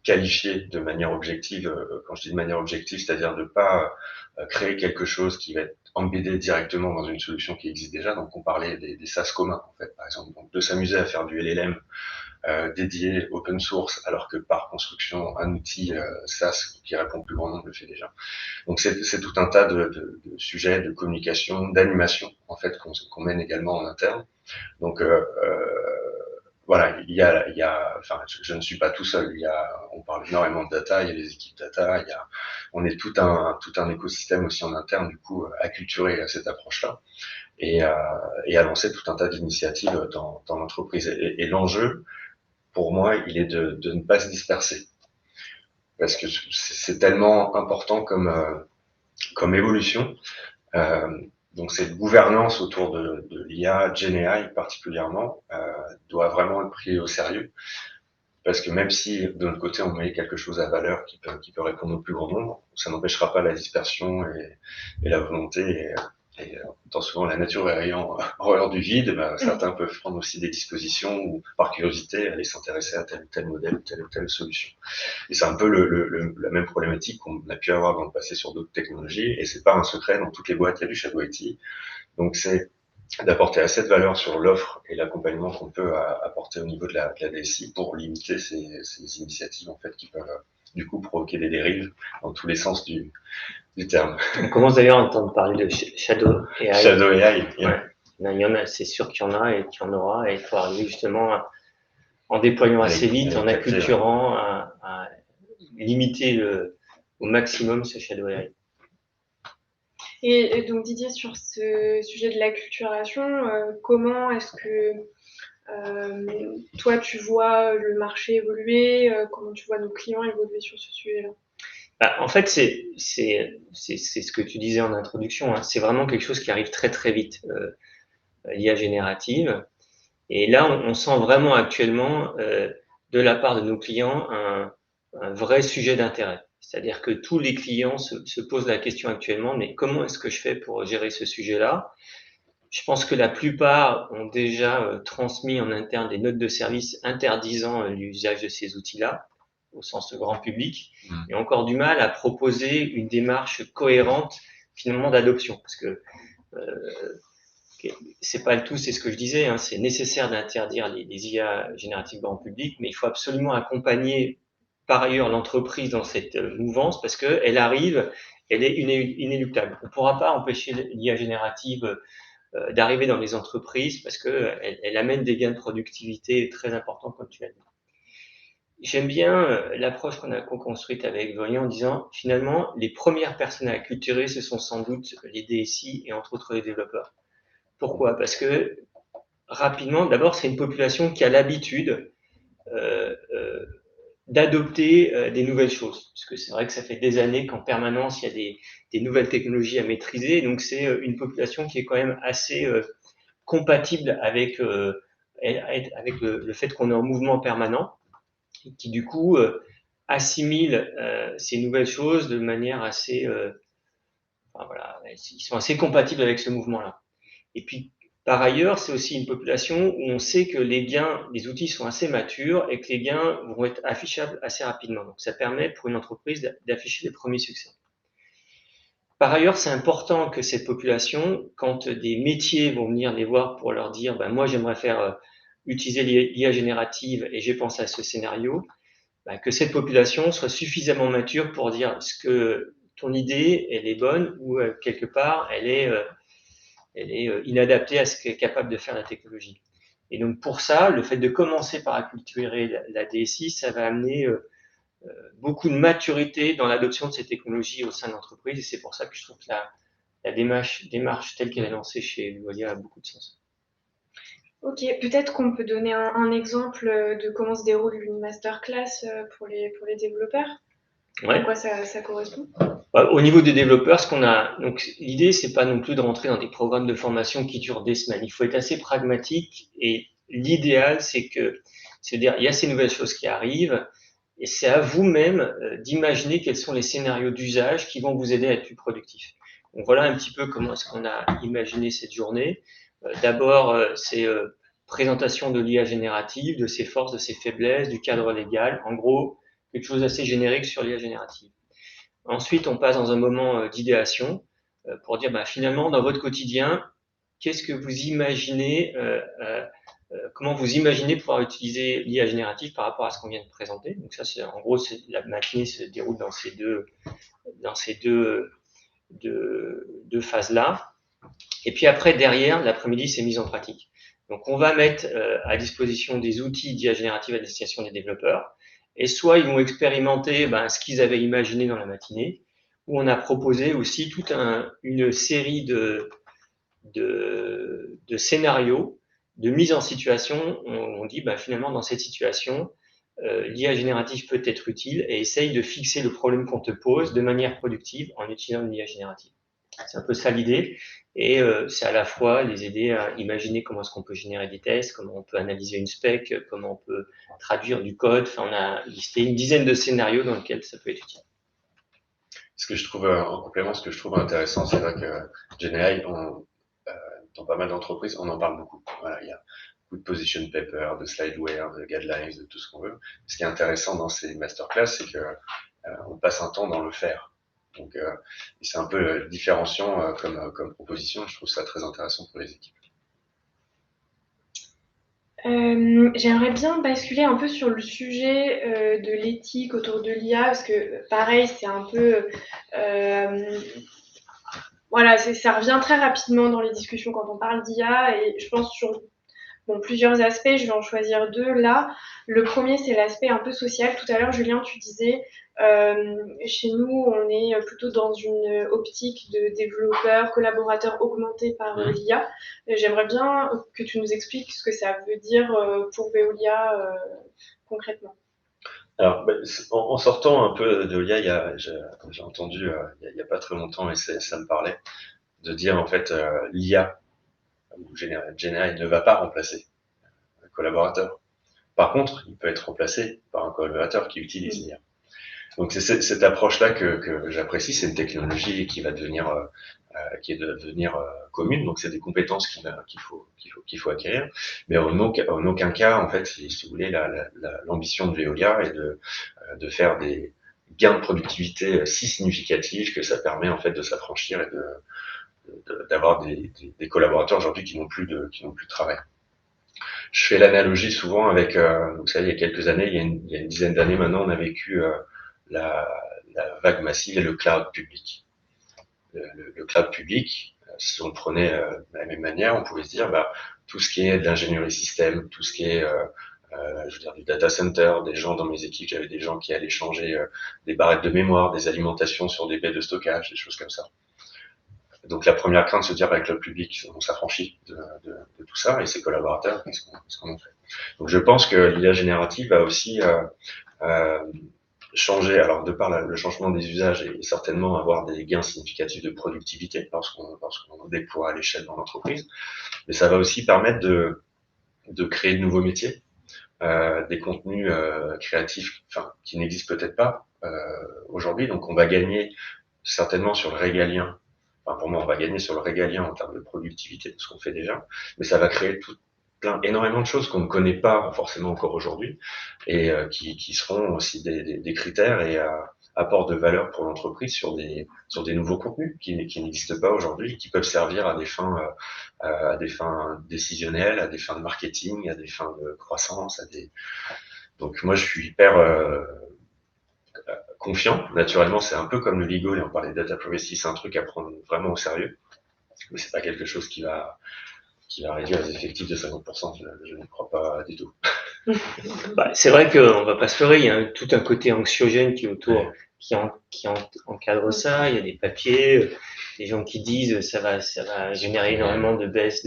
qualifier de manière objective. Quand je dis de manière objective, c'est-à-dire de pas créer quelque chose qui va être embeddé directement dans une solution qui existe déjà. Donc on parlait des SaaS communs en fait, par exemple, donc de s'amuser à faire du LLM dédié open source, alors que par construction, un outil SaaS qui répond au plus grand nombre le fait déjà. Donc c'est tout un tas de sujets de communication, d'animation en fait qu'on mène également en interne. Donc voilà, il y a, enfin, je ne suis pas tout seul. On parle énormément de data, il y a les équipes data, on est tout un écosystème aussi en interne, du coup, acculturé à cette approche-là, et à lancer tout un tas d'initiatives dans l'entreprise. Et l'enjeu, pour moi, il est de ne pas se disperser, parce que c'est tellement important comme évolution. Donc cette gouvernance autour de l'IA, GenAI particulièrement, doit vraiment être prise au sérieux, parce que même si de notre côté on met quelque chose à valeur qui peut répondre au plus grand nombre, ça n'empêchera pas la dispersion et la volonté Et tant souvent la nature ayant horreur du vide, certains peuvent prendre aussi des dispositions ou par curiosité aller s'intéresser à tel ou tel modèle ou telle solution. Et c'est un peu la même problématique qu'on a pu avoir dans le passé sur d'autres technologies, et c'est pas un secret, dans toutes les boîtes il y a du Shadow IT. Donc c'est d'apporter assez de valeur sur l'offre et l'accompagnement qu'on peut apporter au niveau de la DSI pour limiter ces initiatives en fait qui peuvent du coup provoquer des dérives dans tous les sens du terme. On commence d'ailleurs à entendre parler de Shadow AI. Shadow AI. Ouais. Il y en a, c'est sûr qu'il y en a et qu'il y en aura, et il faut arriver justement en déployant assez vite, en acculturant, à limiter au maximum ce Shadow AI. Et donc Didier, sur ce sujet de l'acculturation, comment est-ce que toi tu vois le marché évoluer, comment tu vois nos clients évoluer sur ce sujet-là? En fait, c'est ce que tu disais en introduction, hein. C'est vraiment quelque chose qui arrive très très vite, l'IA générative. Et là, on sent vraiment actuellement, de la part de nos clients, un vrai sujet d'intérêt. C'est-à-dire que tous les clients se posent la question actuellement, mais comment est-ce que je fais pour gérer ce sujet-là? Je pense que la plupart ont déjà transmis en interne des notes de service interdisant l'usage de ces outils-là, au sens grand public, et encore du mal à proposer une démarche cohérente finalement d'adoption, parce que c'est pas le tout, c'est ce que je disais, hein, c'est nécessaire d'interdire les IA génératives grand public, mais il faut absolument accompagner par ailleurs l'entreprise dans cette mouvance, parce qu'elle arrive, elle est inéluctable. On ne pourra pas empêcher l'IA générative d'arriver dans les entreprises, parce qu'elle amène des gains de productivité très importants, comme tu l'as dit. J'aime bien l'approche qu'on a co-construite avec Veolia en disant, finalement, les premières personnes à acculturer, ce sont sans doute les DSI et entre autres les développeurs. Pourquoi? Parce que rapidement, d'abord, c'est une population qui a l'habitude d'adopter des nouvelles choses. Parce que c'est vrai que ça fait des années qu'en permanence, il y a des nouvelles technologies à maîtriser. Donc, c'est une population qui est quand même assez compatible avec le fait qu'on est en mouvement permanent, et qui du coup assimile ces nouvelles choses de manière assez... enfin, voilà, ils sont assez compatibles avec ce mouvement-là. Et puis, par ailleurs, c'est aussi une population où on sait que les outils sont assez matures et que les gains vont être affichables assez rapidement. Donc, ça permet pour une entreprise d'afficher les premiers succès. Par ailleurs, c'est important que cette population, quand des métiers vont venir les voir pour leur dire, ben, moi, j'aimerais faire utiliser l'IA générative et j'ai pensé à ce scénario, ben, que cette population soit suffisamment mature pour dire ce que ton idée, elle est bonne ou quelque part, elle est inadaptée à ce qu'est capable de faire la technologie. Et donc pour ça, le fait de commencer par acculturer la DSI, ça va amener beaucoup de maturité dans l'adoption de ces technologies au sein de l'entreprise. Et c'est pour ça que je trouve que la démarche telle qu'elle est lancée chez Veolia a beaucoup de sens. Ok, peut-être qu'on peut donner un exemple de comment se déroule une masterclass pour les développeurs. Ouais. À quoi ça correspond? Au niveau des développeurs, donc l'idée, c'est pas non plus de rentrer dans des programmes de formation qui durent des semaines. Il faut être assez pragmatique et l'idéal, c'est-à-dire, il y a ces nouvelles choses qui arrivent et c'est à vous-même d'imaginer quels sont les scénarios d'usage qui vont vous aider à être plus productif. Donc voilà un petit peu comment est-ce qu'on a imaginé cette journée. D'abord, c'est présentation de l'IA générative, de ses forces, de ses faiblesses, du cadre légal. En gros, quelque chose d'assez générique sur l'IA générative. Ensuite, on passe dans un moment d'idéation pour dire finalement, dans votre quotidien, qu'est-ce que vous imaginez, comment vous imaginez pouvoir utiliser l'IA générative par rapport à ce qu'on vient de présenter. Donc ça, c'est en gros, la matinée se déroule dans ces deux phases-là. Et puis après, derrière, l'après-midi, c'est mise en pratique. Donc on va mettre à disposition des outils d'IA générative à destination des développeurs. Et soit ils vont expérimenter ce qu'ils avaient imaginé dans la matinée, ou on a proposé aussi toute une série de scénarios, de mise en situation. On dit finalement dans cette situation, l'IA générative peut être utile et essaye de fixer le problème qu'on te pose de manière productive en utilisant l'IA générative. C'est un peu ça l'idée. Et c'est à la fois les aider à imaginer comment est-ce qu'on peut générer des tests, comment on peut analyser une spec, comment on peut traduire du code. Enfin, on a listé une dizaine de scénarios dans lesquels ça peut être utile. Ce que je trouve, en complément, ce que je trouve intéressant, c'est vrai que GenAI, dans pas mal d'entreprises, on en parle beaucoup. Voilà, il y a beaucoup de position paper, de slideware, de guidelines, de tout ce qu'on veut. Ce qui est intéressant dans ces masterclass, c'est que on passe un temps dans le faire. Donc, c'est un peu différenciant comme proposition. Je trouve ça très intéressant pour les équipes. J'aimerais bien basculer un peu sur le sujet de l'éthique autour de l'IA, parce que pareil, c'est un peu... voilà, ça revient très rapidement dans les discussions quand on parle d'IA, et je pense sur plusieurs aspects, je vais en choisir deux là. Le premier, c'est l'aspect un peu social. Tout à l'heure, Julien, tu disais, chez nous, on est plutôt dans une optique de développeurs, collaborateurs augmentés par l'IA. J'aimerais bien que tu nous expliques ce que ça veut dire pour Veolia concrètement. Alors, en sortant un peu de l'IA, j'ai entendu il y a pas très longtemps, et ça me parlait, de dire en fait l'IA ou GenAI ne va pas remplacer un collaborateur. Par contre, il peut être remplacé par un collaborateur qui utilise l'IA. Donc c'est cette approche-là que j'apprécie. C'est une technologie qui va devenir commune. Donc c'est des compétences qu'il faut acquérir. Mais en aucun cas, en fait, si vous voulez, l'ambition de Veolia est de faire des gains de productivité si significatifs que ça permet en fait de s'affranchir et d'avoir des collaborateurs aujourd'hui qui n'ont plus de travail. Je fais l'analogie souvent avec, vous savez, il y a quelques années, il y a une dizaine d'années maintenant, on a vécu la, la vague massive et le cloud public. Le cloud public, si on le prenait de la même manière, on pouvait se dire, bah, tout ce qui est de l'ingénierie système, tout ce qui est je veux dire, du data center, des gens dans mes équipes, j'avais des gens qui allaient changer des barrettes de mémoire, des alimentations sur des baies de stockage, des choses comme ça. Donc la première crainte, se dire avec le public, on s'affranchit de tout ça, et ses collaborateurs, qu'est-ce qu'on en fait. Donc je pense que l'IA générative va aussi changer, alors de par le changement des usages, et certainement avoir des gains significatifs de productivité lorsqu'on déploie à l'échelle dans l'entreprise, mais ça va aussi permettre de créer de nouveaux métiers, des contenus créatifs, enfin qui n'existent peut-être pas aujourd'hui. Donc on va gagner certainement sur le régalien. Enfin, pour moi, on va gagner sur le régalien en termes de productivité, ce qu'on fait déjà, mais ça va créer énormément de choses qu'on ne connaît pas forcément encore aujourd'hui, et qui seront aussi des critères et apports de valeur pour l'entreprise sur des nouveaux contenus qui n'existent pas aujourd'hui, qui peuvent servir à des fins décisionnelles, à des fins de marketing, à des fins de croissance, donc moi je suis hyper confiant. Naturellement, c'est un peu comme le Lego, et on parlait de data privacy, c'est un truc à prendre vraiment au sérieux, mais c'est pas quelque chose qui va réduire les effectifs de 50%, je ne crois pas du tout. Bah, c'est vrai qu'on va pas se leurrer, il y a tout un côté anxiogène qui est autour, qui encadre ça. Il y a des papiers, des gens qui disent ça va générer énormément de baisse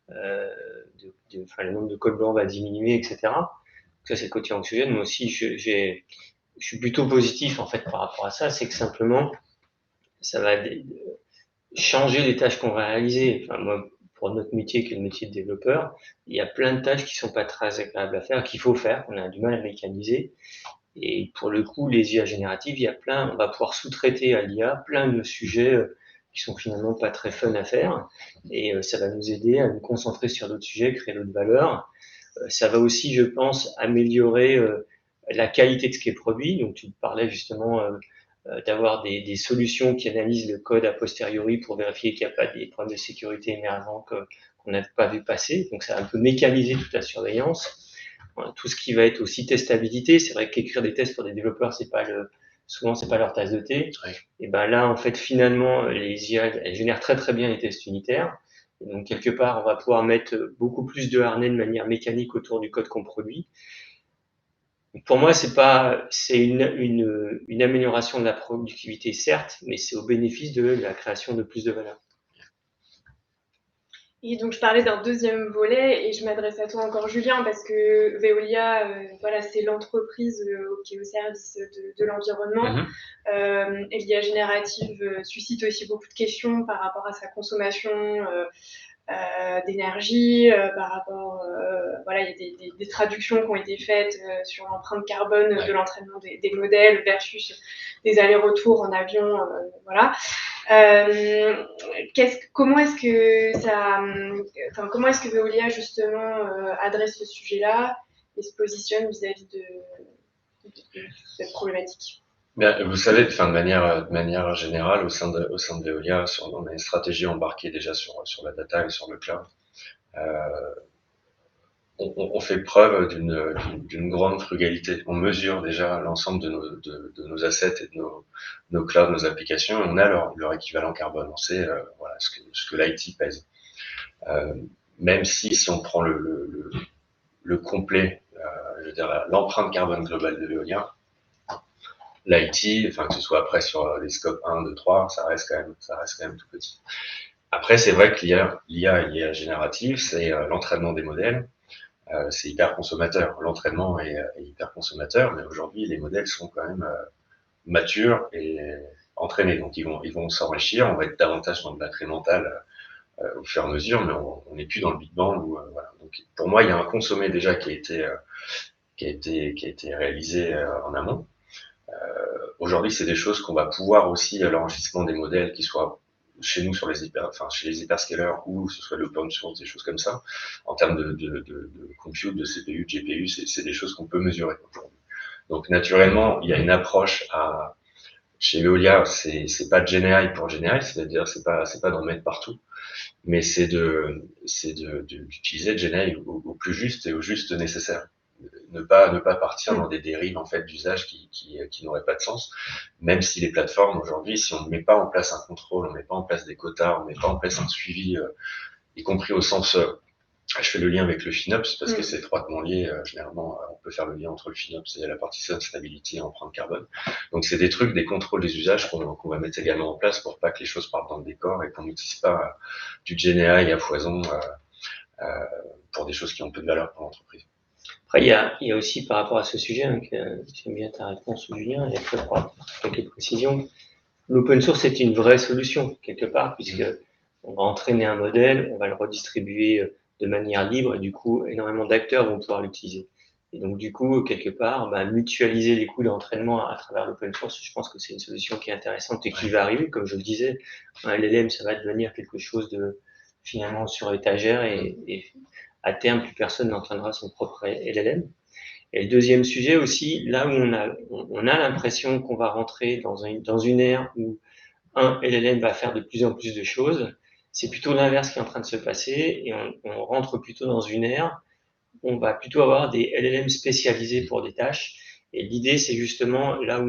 enfin, le nombre de codes blancs va diminuer, etc. Donc ça, c'est le côté anxiogène. Moi aussi, je suis plutôt positif en fait par rapport à ça. C'est que simplement, ça va changer les tâches qu'on va réaliser. Enfin, moi, pour notre métier qui est le métier de développeur, il y a plein de tâches qui sont pas très agréables à faire, qu'il faut faire, qu'on a du mal à mécaniser. Et pour le coup, les IA génératives, il y a on va pouvoir sous-traiter à l'IA plein de sujets qui sont finalement pas très fun à faire. Et ça va nous aider à nous concentrer sur d'autres sujets, créer d'autres valeurs. Ça va aussi, je pense, améliorer la qualité de ce qui est produit. Donc, tu parlais justement d'avoir des solutions qui analysent le code a posteriori pour vérifier qu'il n'y a pas des problèmes de sécurité émergents qu'on n'a pas vu passer. Donc, ça va un peu mécaniser toute la surveillance. Tout ce qui va être aussi testabilité, c'est vrai qu'écrire des tests pour des développeurs, souvent c'est pas leur tasse de thé. Ouais. Et ben là, en fait, finalement, les IA, elles génèrent très très bien les tests unitaires. Et donc quelque part, on va pouvoir mettre beaucoup plus de harnais de manière mécanique autour du code qu'on produit. Pour moi, c'est une amélioration de la productivité, certes, mais c'est au bénéfice de la création de plus de valeur. Et donc, je parlais d'un deuxième volet, et je m'adresse à toi encore, Julien, parce que Veolia, voilà, c'est l'entreprise qui est au service de l'environnement. Et l'IA générative suscite aussi beaucoup de questions par rapport à sa consommation, d'énergie, par rapport, voilà, il y a des traductions qui ont été faites sur l'empreinte carbone de l'entraînement des modèles versus des allers-retours en avion, voilà. Comment est-ce que Veolia justement adresse ce sujet-là et se positionne vis-à-vis de cette problématique? Bien, vous savez, enfin, de manière générale, au sein de Veolia, on a une stratégie embarquée déjà sur la data et sur le cloud. On fait preuve d'une grande frugalité. On mesure déjà l'ensemble de nos assets et de nos clouds, nos applications, et on a leur équivalent carbone. On sait voilà, ce que l'IT pèse. Même si on prend le complet, je veux dire l'empreinte carbone globale de Veolia, l'IT, enfin que ce soit après sur les scopes 1, 2, 3, ça reste quand même tout petit. Après, c'est vrai que l'IA générative, c'est l'entraînement des modèles. C'est hyper consommateur. L'entraînement est hyper consommateur, mais aujourd'hui, les modèles sont quand même matures et entraînés. Donc, ils vont s'enrichir. On va être davantage dans de l'incrémental au fur et à mesure, mais on n'est plus dans le Big Bang. Voilà. Donc, pour moi, il y a un consommé déjà qui a été réalisé en amont. Aujourd'hui, c'est des choses qu'on va pouvoir aussi, l'enrichissement des modèles qui soient chez nous chez les hyperscalers ou que ce soit l'open source, des choses comme ça, en termes de compute, de CPU, de GPU, c'est des choses qu'on peut mesurer aujourd'hui. Donc naturellement, il y a une approche chez Veolia, c'est pas de GenAI pour GenAI, c'est-à-dire c'est pas d'en mettre partout, mais c'est d'utiliser GenAI au plus juste et au juste nécessaire. Ne pas partir dans des dérives en fait d'usage qui n'auraient pas de sens, même si les plateformes aujourd'hui, si on ne met pas en place un contrôle, on ne met pas en place des quotas, on ne met pas en place un suivi, y compris au sens je fais le lien avec le FinOps parce que c'est étroitement lié. Généralement, on peut faire le lien entre le FinOps et la partie sustainability et empreinte carbone. Donc, c'est des trucs, des contrôles des usages qu'on va mettre également en place pour pas que les choses partent dans le décor et qu'on n'utilise pas du GenAI à foison pour des choses qui ont peu de valeur pour l'entreprise. Après, il y a aussi par rapport à ce sujet, hein, j'aime bien ta réponse, Julien, et après, pour quelques précisions. L'open source est une vraie solution, quelque part, puisque on va entraîner un modèle, on va le redistribuer de manière libre, et du coup, énormément d'acteurs vont pouvoir l'utiliser. Et donc, du coup, quelque part, mutualiser les coûts d'entraînement à travers l'open source, je pense que c'est une solution qui est intéressante et qui va arriver. Comme je le disais, un LLM, ça va devenir quelque chose de finalement sur étagère et à terme, plus personne n'entraînera son propre LLM. Et le deuxième sujet aussi, là où on a l'impression qu'on va rentrer dans une ère où un LLM va faire de plus en plus de choses, c'est plutôt l'inverse qui est en train de se passer et on rentre plutôt dans une ère où on va plutôt avoir des LLM spécialisés pour des tâches. Et l'idée, c'est justement là où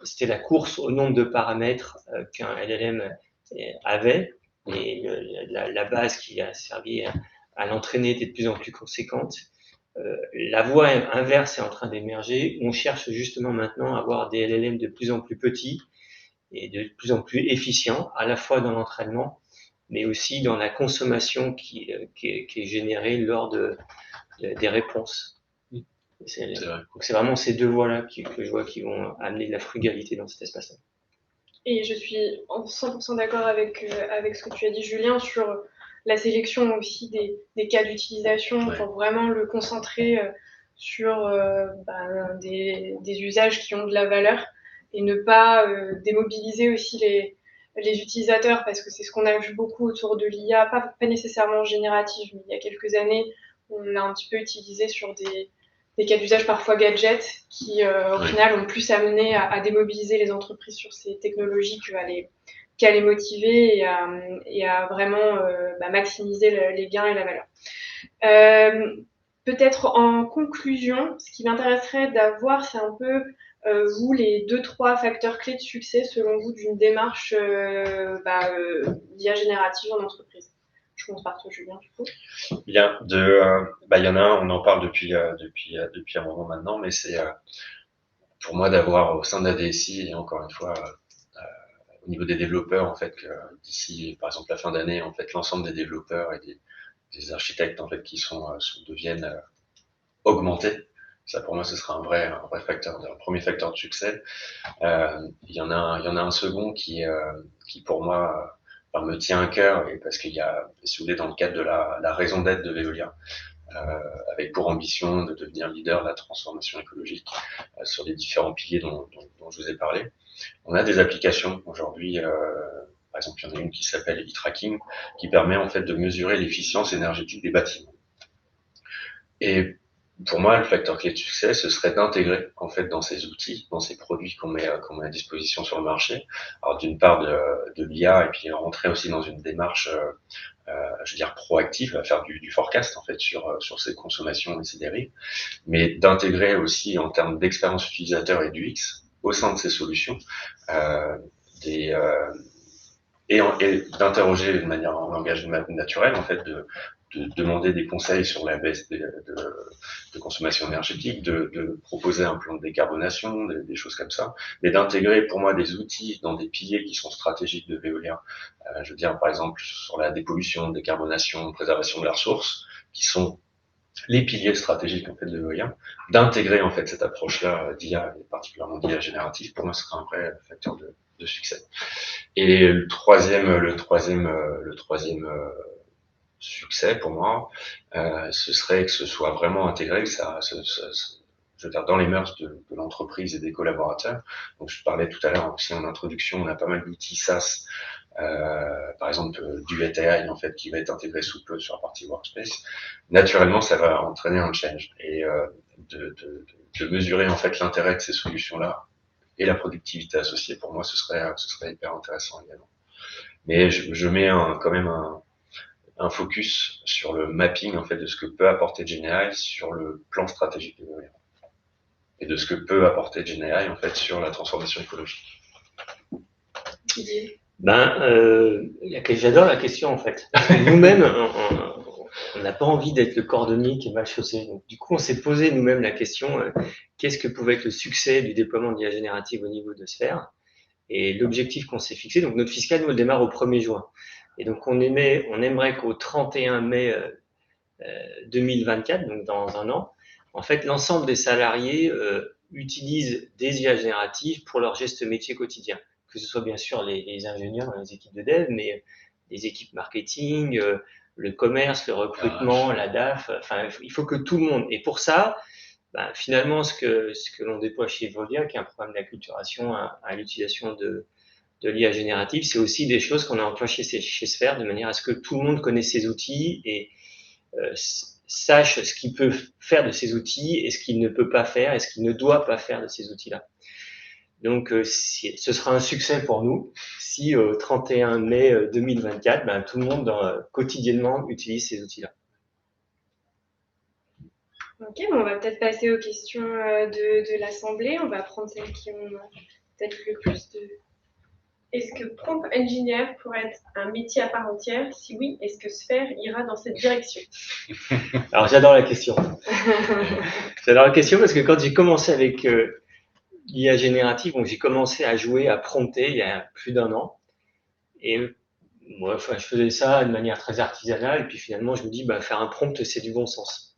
c'était la course au nombre de paramètres qu'un LLM avait et la base qui a servi à l'entraîner était de plus en plus conséquente. La voie inverse est en train d'émerger. On cherche justement maintenant à avoir des LLM de plus en plus petits et de plus en plus efficients, à la fois dans l'entraînement, mais aussi dans la consommation qui est générée lors des réponses. Donc c'est vraiment ces deux voies-là que je vois qui vont amener de la frugalité dans cet espace-là. Et je suis en 100% d'accord avec ce que tu as dit, Julien, sur la sélection aussi des cas d'utilisation pour vraiment le concentrer sur des usages qui ont de la valeur et ne pas démobiliser aussi les utilisateurs, parce que c'est ce qu'on a vu beaucoup autour de l'IA, pas nécessairement générative, mais il y a quelques années, on l'a un petit peu utilisé sur des cas d'usage parfois gadgets qui, au final, ont plus amené à démobiliser les entreprises sur ces technologies qu'à les motiver et à vraiment maximiser les gains et la valeur. Peut-être en conclusion, ce qui m'intéresserait d'avoir, c'est un peu vous, les 2-3 facteurs clés de succès, selon vous, d'une démarche d'IA générative en entreprise. Je commence par toi, Julien, du coup. Bien, il y en a un, on en parle depuis un moment maintenant, mais c'est pour moi d'avoir au sein de la DSI, et encore une fois, au niveau des développeurs, en fait, que d'ici, par exemple, la fin d'année, en fait, l'ensemble des développeurs et des architectes, en fait, qui deviennent augmentés. Ça, pour moi, ce sera un vrai facteur, un premier facteur de succès. Il y en a un second qui pour moi, me tient à cœur, et parce qu'il y a, si vous voulez, dans le cadre de la raison d'être de Veolia, avec pour ambition de devenir leader de la transformation écologique sur les différents piliers dont je vous ai parlé. On a des applications aujourd'hui, par exemple, il y en a une qui s'appelle e-tracking, qui permet en fait de mesurer l'efficience énergétique des bâtiments. Et pour moi, le facteur clé de succès, ce serait d'intégrer en fait dans ces outils, dans ces produits qu'on met à disposition sur le marché. Alors d'une part de l'IA, et puis rentrer aussi dans une démarche, je veux dire proactive, à faire du forecast en fait sur ces consommations et ces dérives, mais d'intégrer aussi en termes d'expérience utilisateur et d'UX au sein de ces solutions et d'interroger de manière en langage naturel en fait de demander des conseils sur la baisse de consommation énergétique, de proposer un plan de décarbonation, des choses comme ça, mais d'intégrer pour moi des outils dans des piliers qui sont stratégiques de Veolia. Je veux dire par exemple sur la dépollution, décarbonation, préservation de la ressource, qui sont les piliers stratégiques en fait de Veolia, d'intégrer en fait cette approche-là d'IA, et particulièrement d'IA générative, pour moi ce serait un vrai facteur de succès. Et le troisième succès pour moi, ce serait que ce soit vraiment intégré, que je veux dire, dans les mœurs de l'entreprise et des collaborateurs. Donc je parlais tout à l'heure aussi en introduction, on a pas mal d'outils SaaS, par exemple du AI en fait qui va être intégré sous peu sur la partie workspace. Naturellement, ça va entraîner un change et de mesurer en fait l'intérêt de ces solutions-là et la productivité associée. Pour moi, ce serait hyper intéressant également. Mais je mets quand même un focus sur le mapping en fait de ce que peut apporter GenAI sur le plan stratégique de Veolia et de ce que peut apporter GenAI en fait sur la transformation écologique. J'adore la question en fait. Nous-mêmes, on n'a pas envie d'être le cordonnier qui est mal chaussé. Donc, du coup, on s'est posé nous-mêmes la question qu'est-ce que pouvait être le succès du déploiement de l'IA générative au niveau de Sphère? Et l'objectif qu'on s'est fixé, donc notre fiscal, nous, le démarre au 1er juin. Et donc, on aimerait qu'au 31 mai 2024, donc dans un an, en fait, l'ensemble des salariés utilisent des IA génératives pour leur geste métier quotidien. Que ce soit bien sûr les ingénieurs dans les équipes de dev, mais les équipes marketing, le commerce, le recrutement, la DAF, enfin, il faut que tout le monde. Et pour ça, finalement, ce que l'on déploie chez Veolia, qui est un programme d'acculturation à l'utilisation de l'IA générative, c'est aussi des choses qu'on a employées chez Sphère, de manière à ce que tout le monde connaisse ces outils et sache ce qu'il peut faire de ces outils et ce qu'il ne peut pas faire et ce qu'il ne doit pas faire de ces outils-là. Donc, ce sera un succès pour nous si au 31 mai 2024, tout le monde quotidiennement utilise ces outils-là. Ok, on va peut-être passer aux questions de l'Assemblée. On va prendre celles qui ont peut-être le plus de... Est-ce que prompt engineer pourrait être un métier à part entière? Si oui, est-ce que Sphère ira dans cette direction? Alors, j'adore la question. J'adore la question parce que quand j'ai commencé avec l'IA générative, donc j'ai commencé à jouer, à prompter il y a plus d'1 an. Et moi, je faisais ça de manière très artisanale. Et puis finalement, je me dis, faire un prompt, c'est du bon sens.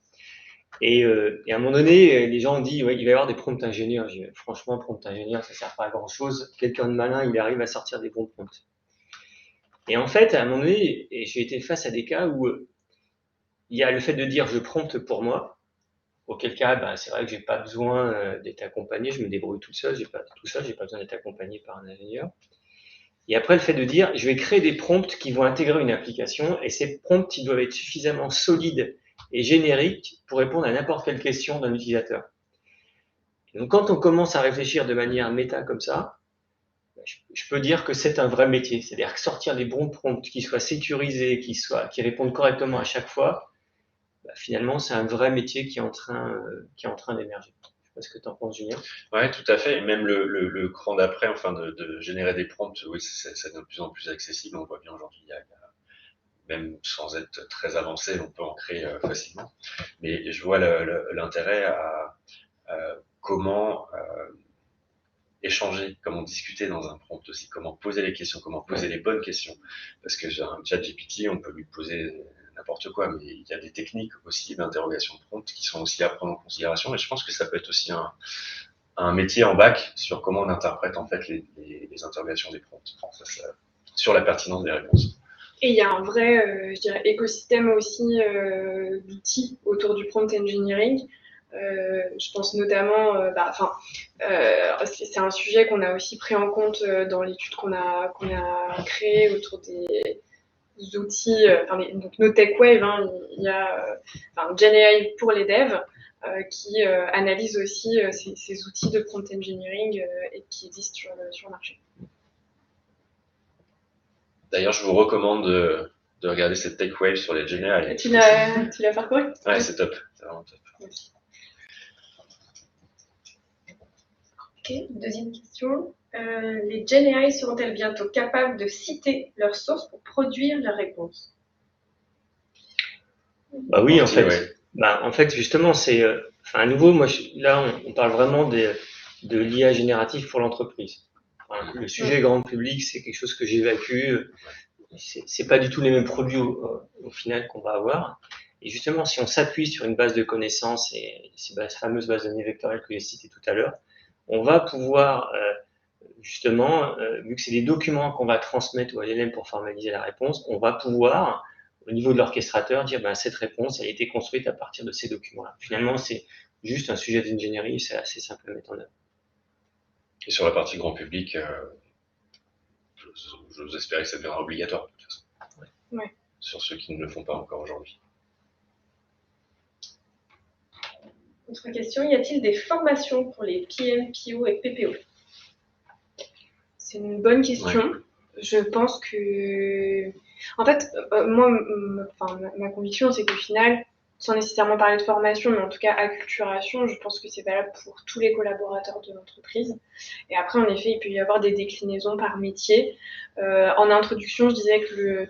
Et à un moment donné, les gens ont dit, ouais, il va y avoir des prompts ingénieurs. J'ai dit, franchement, prompt ingénieur, ça sert pas à grand chose. Quelqu'un de malin, il arrive à sortir des bons prompts. Et en fait, à un moment donné, j'ai été face à des cas où il y a le fait de dire je prompte pour moi. Auquel cas, c'est vrai que j'ai pas besoin d'être accompagné, je me débrouille tout seul, j'ai pas besoin d'être accompagné par un ingénieur. Et après, le fait de dire, je vais créer des prompts qui vont intégrer une application, et ces prompts, ils doivent être suffisamment solides et génériques pour répondre à n'importe quelle question d'un utilisateur. Et donc, quand on commence à réfléchir de manière méta comme ça, je peux dire que c'est un vrai métier. C'est-à-dire que sortir les bons prompts qui soient sécurisés, qui répondent correctement à chaque fois, finalement, c'est un vrai métier qui est en train d'émerger. Je sais pas ce que tu en penses, Julien. Ouais, tout à fait. Et même le cran d'après, enfin, de générer des prompts, oui, ça devient de plus en plus accessible. On voit bien aujourd'hui, même sans être très avancé, on peut en créer facilement. Mais je vois l'intérêt à comment échanger, comment discuter dans un prompt aussi, comment poser les questions, comment poser les bonnes questions. Parce que un chat GPT, on peut lui poser n'importe quoi, mais il y a des techniques aussi d'interrogation de prompt qui sont aussi à prendre en considération. Et je pense que ça peut être aussi un métier en bac sur comment on interprète en fait les interrogations des prompts. sur la pertinence des réponses. Et il y a un vrai, je dirais, écosystème aussi d'outils autour du prompt engineering. Je pense notamment, c'est un sujet qu'on a aussi pris en compte dans l'étude qu'on a créée autour des outils, donc nos TechWave, hein, il y a GenAI pour les devs qui analyse aussi ces outils de prompt engineering et qui existent sur le marché. D'ailleurs, je vous recommande de regarder cette TechWave sur les GenAI. Tu l'as parcouru? Ouais, c'est top. C'est vraiment top. Merci. Ok, deuxième question. Les GenAI seront-elles bientôt capables de citer leurs sources pour produire leurs réponses? Bah oui, en fait. Ouais. Bah, en fait, justement, c'est, à nouveau, moi, là, on parle vraiment de l'IA générative pour l'entreprise. Enfin, le sujet grand public, c'est quelque chose que j'évacue. C'est pas du tout les mêmes produits au final qu'on va avoir. Et justement, si on s'appuie sur une base de connaissances et ces fameuses bases de données vectorielles que j'ai citées tout à l'heure, on va pouvoir justement, vu que c'est des documents qu'on va transmettre au LLM pour formaliser la réponse, on va pouvoir, au niveau de l'orchestrateur, dire cette réponse a été construite à partir de ces documents-là. Finalement, c'est juste un sujet d'ingénierie, c'est assez simple à mettre en œuvre. Et sur la partie grand public, j'ose espérer que ça deviendra obligatoire, de toute façon. Ouais. Sur ceux qui ne le font pas encore aujourd'hui. Autre question, y a-t-il des formations pour les PM, PO et PPO? C'est une bonne question. Ouais. Je pense que... En fait, moi, ma conviction, c'est qu'au final, sans nécessairement parler de formation, mais en tout cas acculturation, je pense que c'est valable pour tous les collaborateurs de l'entreprise. Et après, en effet, il peut y avoir des déclinaisons par métier. En introduction, je disais que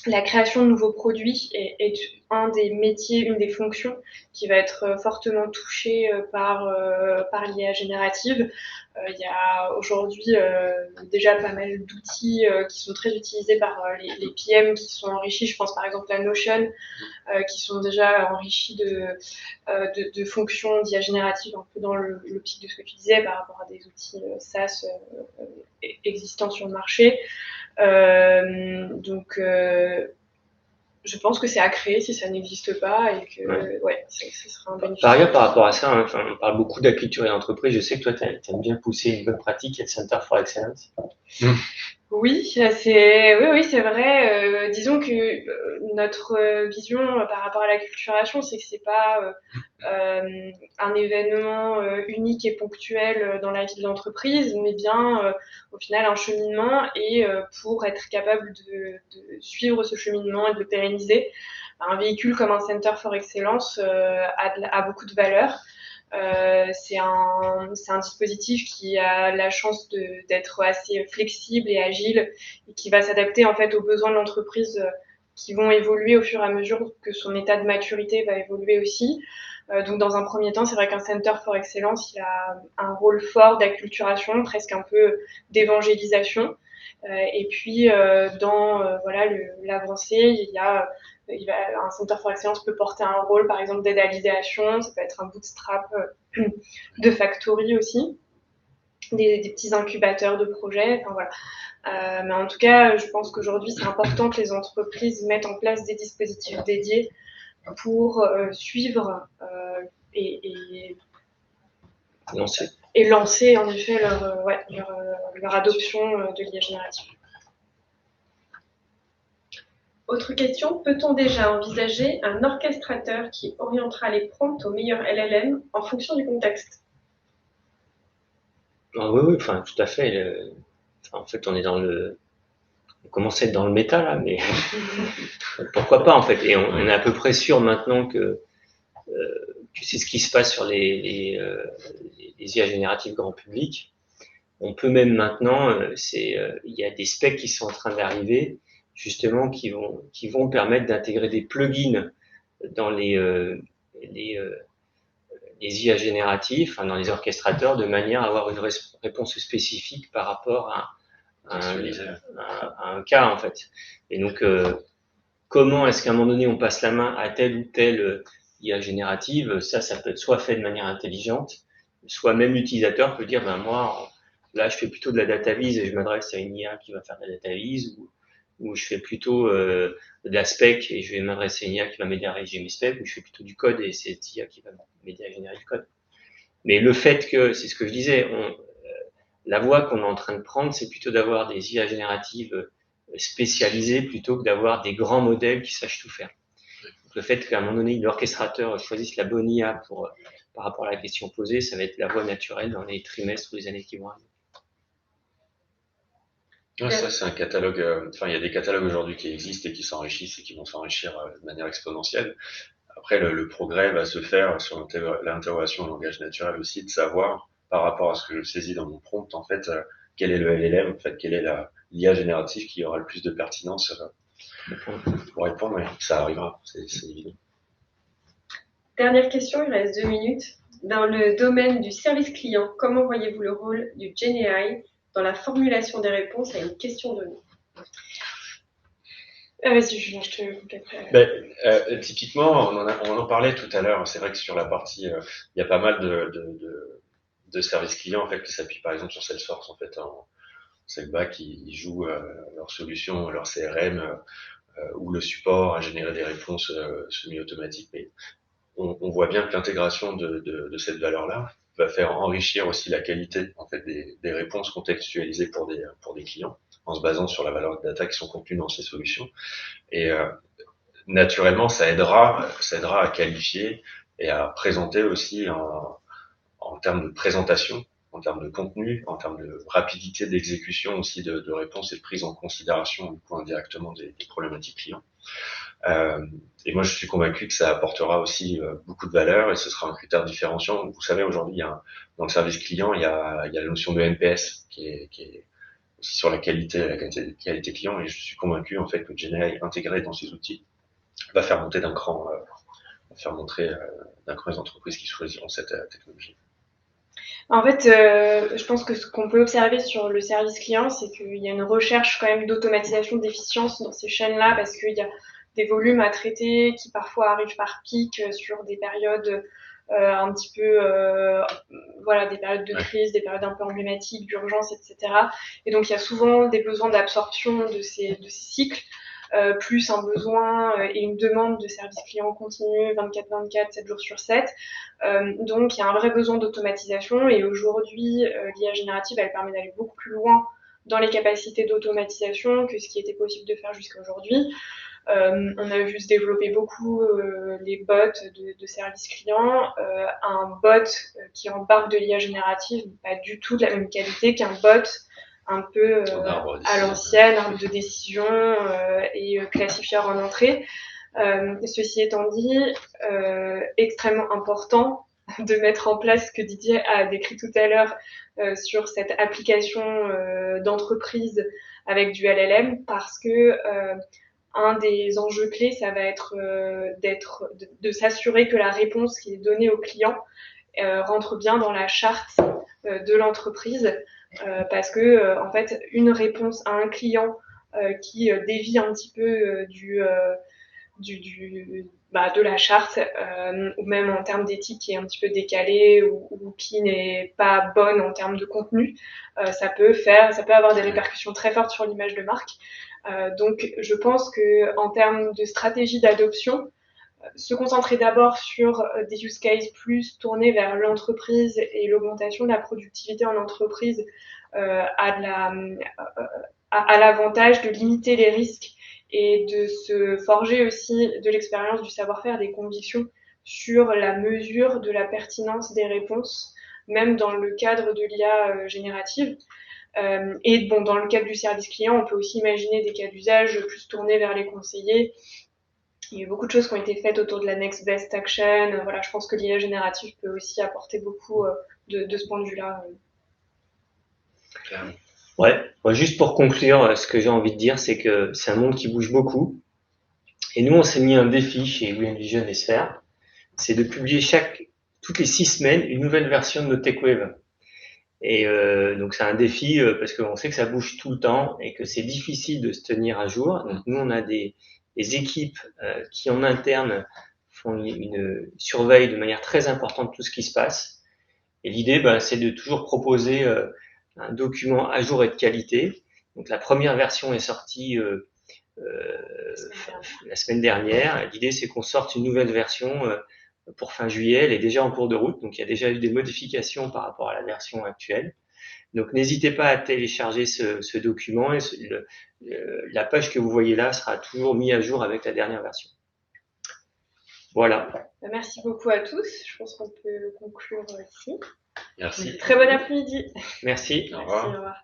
la création de nouveaux produits est un des métiers, une des fonctions qui va être fortement touchée par l'IA générative. Il y a aujourd'hui déjà pas mal d'outils qui sont très utilisés par les PM qui sont enrichis. Je pense par exemple à Notion, qui sont déjà enrichis de fonctions d'IA générative, un peu dans l'optique de ce que tu disais par rapport à des outils SaaS existants sur le marché. Donc, je pense que c'est à créer si ça n'existe pas et que ce sera un bénéfice. Par ailleurs, par rapport à ça, on parle beaucoup d'acculturer l'entreprise. Je sais que toi, tu aimes bien pousser une bonne pratique, il y a le Center for Excellence. Oui, c'est vrai. Disons que notre vision par rapport à l'acculturation, c'est que c'est pas un événement unique et ponctuel dans la vie de l'entreprise, mais bien au final un cheminement et pour être capable de suivre ce cheminement et de le pérenniser, un véhicule comme un Center for Excellence a beaucoup de valeur. C'est un dispositif qui a la chance d'être assez flexible et agile et qui va s'adapter en fait aux besoins de l'entreprise qui vont évoluer au fur et à mesure que son état de maturité va évoluer aussi. Donc dans un premier temps, c'est vrai qu'un Center for Excellence, il a un rôle fort d'acculturation, presque un peu d'évangélisation. Et puis dans l'avancée, un Center for Excellence peut porter un rôle, par exemple, d'aide à l'idéation, ça peut être un bootstrap de factory aussi, des petits incubateurs de projets, enfin voilà. Mais en tout cas, je pense qu'aujourd'hui, c'est important que les entreprises mettent en place des dispositifs dédiés pour suivre et lancer en effet leur adoption de l'IA générative. Autre question, peut-on déjà envisager un orchestrateur qui orientera les prompts au meilleur LLM en fonction du contexte? Oui, tout à fait. En fait, on commence à être dans le méta là, mais pourquoi pas en fait. Et on est à peu près sûr maintenant que c'est ce qui se passe sur les IA génératives grand public. On peut même maintenant, il y a des specs qui sont en train d'arriver, justement, qui vont permettre d'intégrer des plugins dans les IA génératifs, dans les orchestrateurs, de manière à avoir une réponse spécifique par rapport à un cas, en fait. Et donc, comment est-ce qu'à un moment donné, on passe la main à telle ou telle IA générative? Ça peut être soit fait de manière intelligente, soit même l'utilisateur peut dire, moi, là, je fais plutôt de la data vise et je m'adresse à une IA qui va faire de la data vise, ou je fais plutôt de la spec et je vais m'adresser à une IA qui va m'aider à rédiger mes specs, ou je fais plutôt du code et c'est cette IA qui va m'aider à générer du code. Mais le fait que, c'est ce que je disais, la voie qu'on est en train de prendre, c'est plutôt d'avoir des IA génératives spécialisées plutôt que d'avoir des grands modèles qui sachent tout faire. Donc, le fait qu'à un moment donné, l'orchestrateur choisisse la bonne IA par rapport à la question posée, ça va être la voie naturelle dans les trimestres ou les années qui vont arriver. Ouais, ça, c'est un catalogue. Enfin, il y a des catalogues aujourd'hui qui existent et qui s'enrichissent et qui vont s'enrichir de manière exponentielle. Après, le progrès va se faire sur l'interrogation au langage naturel aussi, de savoir, par rapport à ce que je saisis dans mon prompt, en fait, quel est le LLM, en fait, quelle est l'IA générative qui aura le plus de pertinence pour répondre. Ouais, ça arrivera, c'est évident. Dernière question, il reste 2 minutes. Dans le domaine du service client, comment voyez-vous le rôle du GenAI dans la formulation des réponses à une question donnée? Vas-y, Julien, je te coupe après. Typiquement, on en parlait tout à l'heure. C'est vrai que sur la partie, il y a pas mal de services clients en fait qui s'appuient par exemple sur Salesforce en fait. C'est le bas qui joue leur solution, leur CRM ou le support à générer des réponses semi-automatiques. Mais on voit bien que l'intégration de cette valeur-là va faire enrichir aussi la qualité en fait des réponses contextualisées pour des clients en se basant sur la valeur de data qui sont contenues dans ces solutions. Et naturellement, ça aidera à qualifier et à présenter aussi en termes de présentation, en termes de contenu, en termes de rapidité d'exécution aussi de réponse et de prise en considération du coup indirectement des problématiques clients. Et moi, je suis convaincu que ça apportera aussi beaucoup de valeur et ce sera un critère différenciant. Vous savez, aujourd'hui, dans le service client, il y a la notion de NPS qui est aussi sur la qualité client et je suis convaincu en fait que GenAI intégré dans ces outils va faire monter d'un cran, les entreprises qui choisiront cette technologie. En fait, je pense que ce qu'on peut observer sur le service client, c'est qu'il y a une recherche quand même d'automatisation, d'efficience dans ces chaînes-là, parce qu'il y a des volumes à traiter qui parfois arrivent par pic sur des périodes un petit peu, voilà, des périodes de crise, des périodes un peu emblématiques, d'urgence, etc. Et donc il y a souvent des besoins d'absorption de ces cycles. Plus un besoin et une demande de service client continu 24/24, 7 jours sur 7. Donc il y a un vrai besoin d'automatisation et aujourd'hui l'IA générative elle permet d'aller beaucoup plus loin dans les capacités d'automatisation que ce qui était possible de faire jusqu'à aujourd'hui. On a vu se développer beaucoup les bots de service client. Un bot qui embarque de l'IA générative n'est pas du tout de la même qualité qu'un bot un peu à l'ancienne, arbre de décision et classifieur en entrée. Ceci étant dit, extrêmement important de mettre en place ce que Didier a décrit tout à l'heure sur cette application d'entreprise avec du LLM parce que un des enjeux clés, ça va être de s'assurer que la réponse qui est donnée au client rentre bien dans la charte de l'entreprise parce que en fait une réponse à un client qui dévie un petit peu de la charte ou même en termes d'éthique qui est un petit peu décalée ou qui n'est pas bonne en termes de contenu, ça peut avoir des répercussions très fortes sur l'image de marque. Donc je pense que en termes de stratégie d'adoption, se concentrer d'abord sur des use cases plus tournés vers l'entreprise et l'augmentation de la productivité en entreprise a l'avantage de limiter les risques et de se forger aussi de l'expérience, du savoir-faire, des convictions sur la mesure de la pertinence des réponses, même dans le cadre de l'IA générative. Et bon, dans le cadre du service client, on peut aussi imaginer des cas d'usage plus tournés vers les conseillers. Il y a beaucoup de choses qui ont été faites autour de la next best action. Voilà, je pense que l'IA générative peut aussi apporter beaucoup de ce point de vue-là. Ouais, moi, juste pour conclure, ce que j'ai envie de dire, c'est que c'est un monde qui bouge beaucoup. Et nous, on s'est mis un défi chez We Envision et Sphere, c'est de publier toutes les 6 semaines une nouvelle version de notre TechWave. Et donc c'est un défi parce qu'on sait que ça bouge tout le temps et que c'est difficile de se tenir à jour. Donc nous, on a des équipes qui en interne font une surveille de manière très importante de tout ce qui se passe. Et l'idée, c'est de toujours proposer un document à jour et de qualité. Donc la première version est sortie la semaine dernière. L'idée, c'est qu'on sorte une nouvelle version pour fin juillet. Elle est déjà en cours de route, donc il y a déjà eu des modifications par rapport à la version actuelle. Donc n'hésitez pas à télécharger ce document et la page que vous voyez là sera toujours mise à jour avec la dernière version. Voilà. Merci beaucoup à tous. Je pense qu'on peut conclure ici. Merci. Très bon après-midi. Merci. Au revoir. Merci, au revoir.